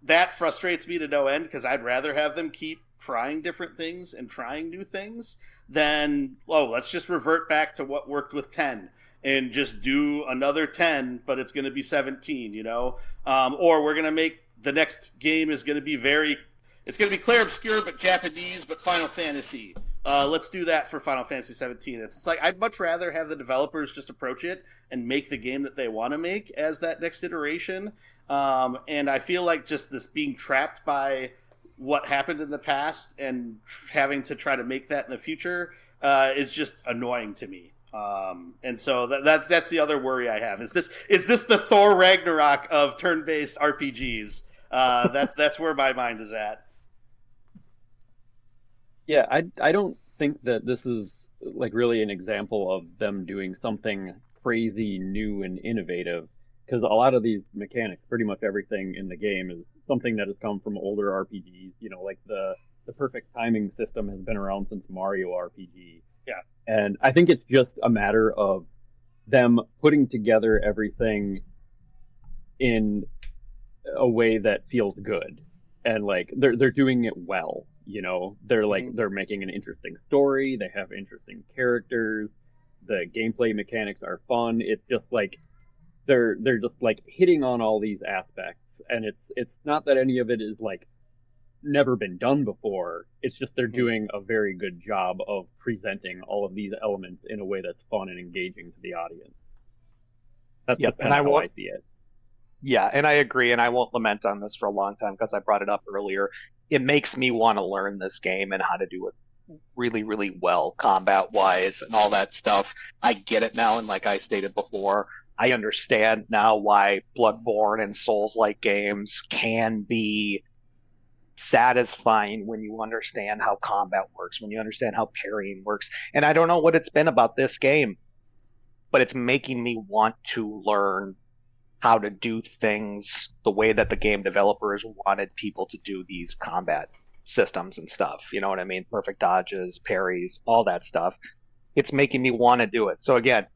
that frustrates me to no end because I'd rather have them keep trying different things and trying new things than, let's just revert back to what worked with 10 and just do another 10, but it's going to be 17, or we're going to make the next game is going to be it's going to be Clair Obscur, but Japanese, but Final Fantasy. Let's do that for Final Fantasy 17. It's like, I'd much rather have the developers just approach it and make the game that they want to make as that next iteration. And I feel like just this being trapped by what happened in the past and having to try to make that in the future is just annoying to me. And so that's the other worry I have. Is this the Thor Ragnarok of turn-based RPGs? That's where my mind is at. Yeah, I don't think that this is like really an example of them doing something crazy new and innovative, because a lot of these mechanics, pretty much everything in the game is something that has come from older RPGs. Like the perfect timing system has been around since Mario RPG. Yeah. And I think it's just a matter of them putting together everything in a way that feels good. And like they're doing it well, They're like they're making an interesting story, they have interesting characters, the gameplay mechanics are fun. It's just like they're just like hitting on all these aspects, and it's not that any of it is like never been done before. It's just they're doing a very good job of presenting all of these elements in a way that's fun and engaging to the audience. That's just kind of how I see it. Yeah, and I agree, and I won't lament on this for a long time because I brought it up earlier. It makes me want to learn this game and how to do it really, really well, combat-wise and all that stuff. I get it now, and like I stated before, I understand now why Bloodborne and Souls-like games can be satisfying when you understand how combat works, when you understand how parrying works. And I don't know what it's been about this game, but it's making me want to learn how to do things the way that the game developers wanted people to do these combat systems and stuff. You know what I mean? Perfect dodges, parries, all that stuff. It's making me want to do it. So again,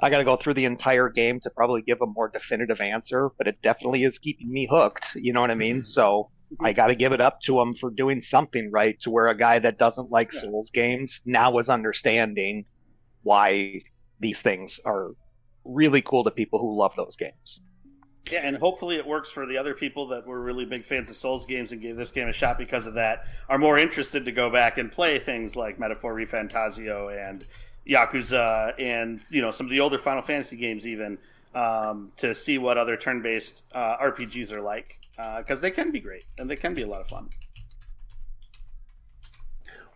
I got to go through the entire game to probably give a more definitive answer, but it definitely is keeping me hooked. You know what I mean? So I got to give it up to them for doing something right, to where a guy that doesn't like Souls games now is understanding why these things are really cool to people who love those games. Yeah, and hopefully it works for the other people that were really big fans of Souls games and gave this game a shot because of that, are more interested to go back and play things like Metaphor ReFantazio and Yakuza and some of the older Final Fantasy games even, to see what other turn-based RPGs are like, because they can be great and they can be a lot of fun.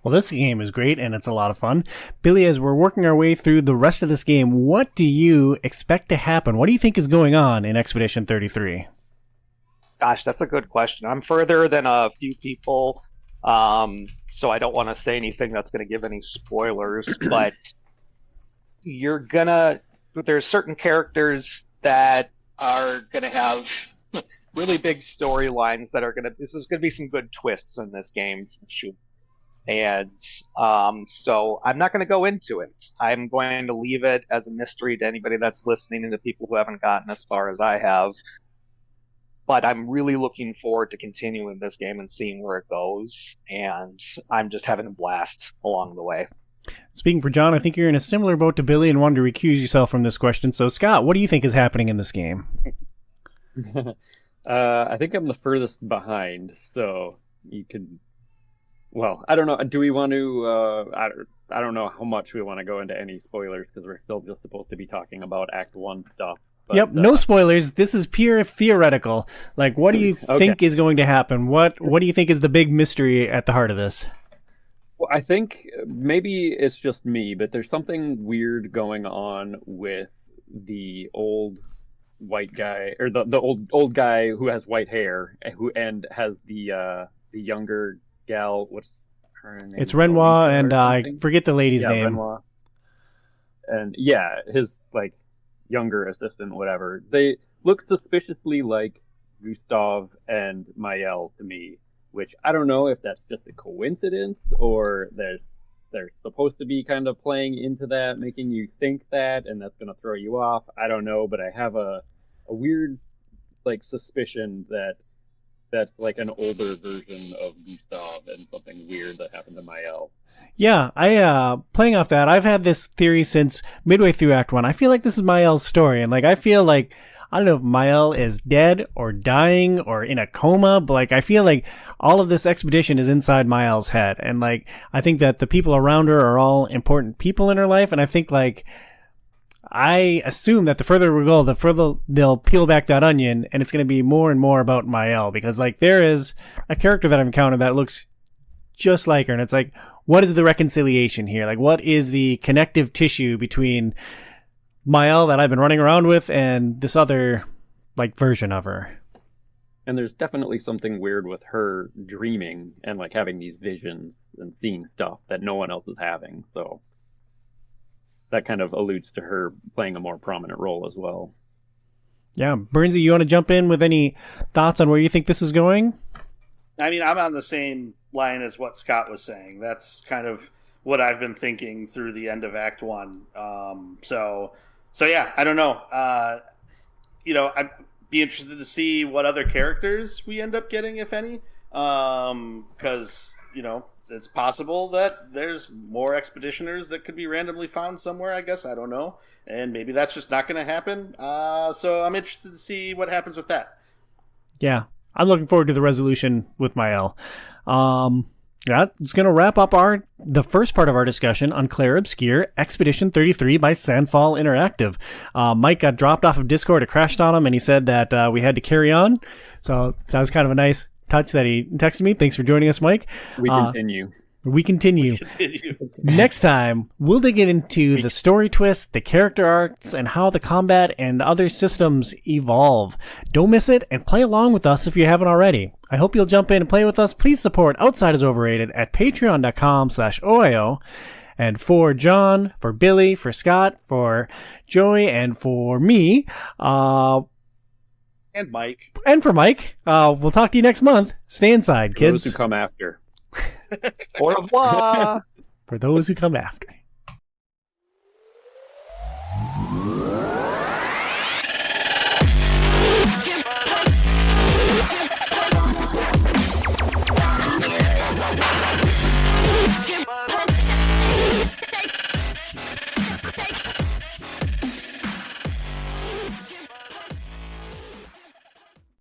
Well, this game is great, and it's a lot of fun. Billy, as we're working our way through the rest of this game, what do you expect to happen? What do you think is going on in Expedition 33? Gosh, that's a good question. I'm further than a few people, so I don't want to say anything that's going to give any spoilers, but there's certain characters that are going to have really big storylines this is going to be some good twists in this game. And so I'm not going to go into it. I'm going to leave it as a mystery to anybody that's listening and to people who haven't gotten as far as I have. But I'm really looking forward to continuing this game and seeing where it goes. And I'm just having a blast along the way. Speaking for John, I think you're in a similar boat to Billy and wanted to recuse yourself from this question. So, Scott, what do you think is happening in this game? I think I'm the furthest behind, so you could. Well, I don't know. Do we want to? I don't know how much we want to go into any spoilers because we're still just supposed to be talking about Act 1 stuff. But, yep, no spoilers. This is pure theoretical. Like, what do you think is going to happen? What do you think is the big mystery at the heart of this? Well, I think maybe it's just me, but there's something weird going on with the old white guy, or the old guy who has white hair, and has the younger gal. What's her name? It's Renoir, and I forget the lady's name. Renoir. And yeah, his like younger assistant, whatever. They look suspiciously like Gustav and Mael to me, which I don't know if that's just a coincidence or they're supposed to be kind of playing into that, making you think that, and that's going to throw you off. I don't know, but I have a weird like suspicion that that's like an older version of Gustav and something weird that happened to Mael. Yeah, playing off that, I've had this theory since midway through Act 1. I feel like this is Mael's story, and like I feel like I don't know if Mael is dead or dying or in a coma, but like I feel like all of this expedition is inside Mael's head, and like I think that the people around her are all important people in her life, and I think like I assume that the further we go, the further they'll peel back that onion, and it's going to be more and more about Mael, because like there is a character that I've encountered that looks just like her, and it's like, what is the reconciliation here? Like, what is the connective tissue between Mael that I've been running around with and this other like version of her? And there's definitely something weird with her dreaming and like having these visions and seeing stuff that no one else is having. So that kind of alludes to her playing a more prominent role as well. Yeah. Burnsy, you want to jump in with any thoughts on where you think this is going? I mean, I'm on the same line as what Scott was saying. That's kind of what I've been thinking through the end of Act 1. So yeah, I don't know. I'd be interested to see what other characters we end up getting, if any. Because, it's possible that there's more expeditioners that could be randomly found somewhere, I guess. I don't know. And maybe that's just not going to happen. So I'm interested to see what happens with that. Yeah. I'm looking forward to the resolution with Mael. That's going to wrap up the first part of our discussion on Clair Obscur, Expedition 33 by Sandfall Interactive. Mike got dropped off of Discord. It crashed on him, and he said that we had to carry on. So that was kind of a nice touch that he texted me. Thanks for joining us, Mike. We continue. We continue. Next time, we'll dig into the story twists, the character arcs, and how the combat and other systems evolve. Don't miss it, and play along with us if you haven't already. I hope you'll jump in and play with us. Please support Outside is Overrated at patreon.com/OiO. And for John, for Billy, for Scott, for Joey, and for me, and Mike. And for Mike, we'll talk to you next month. Stay inside, kids. Those who come after. Au revoir. For those who come after.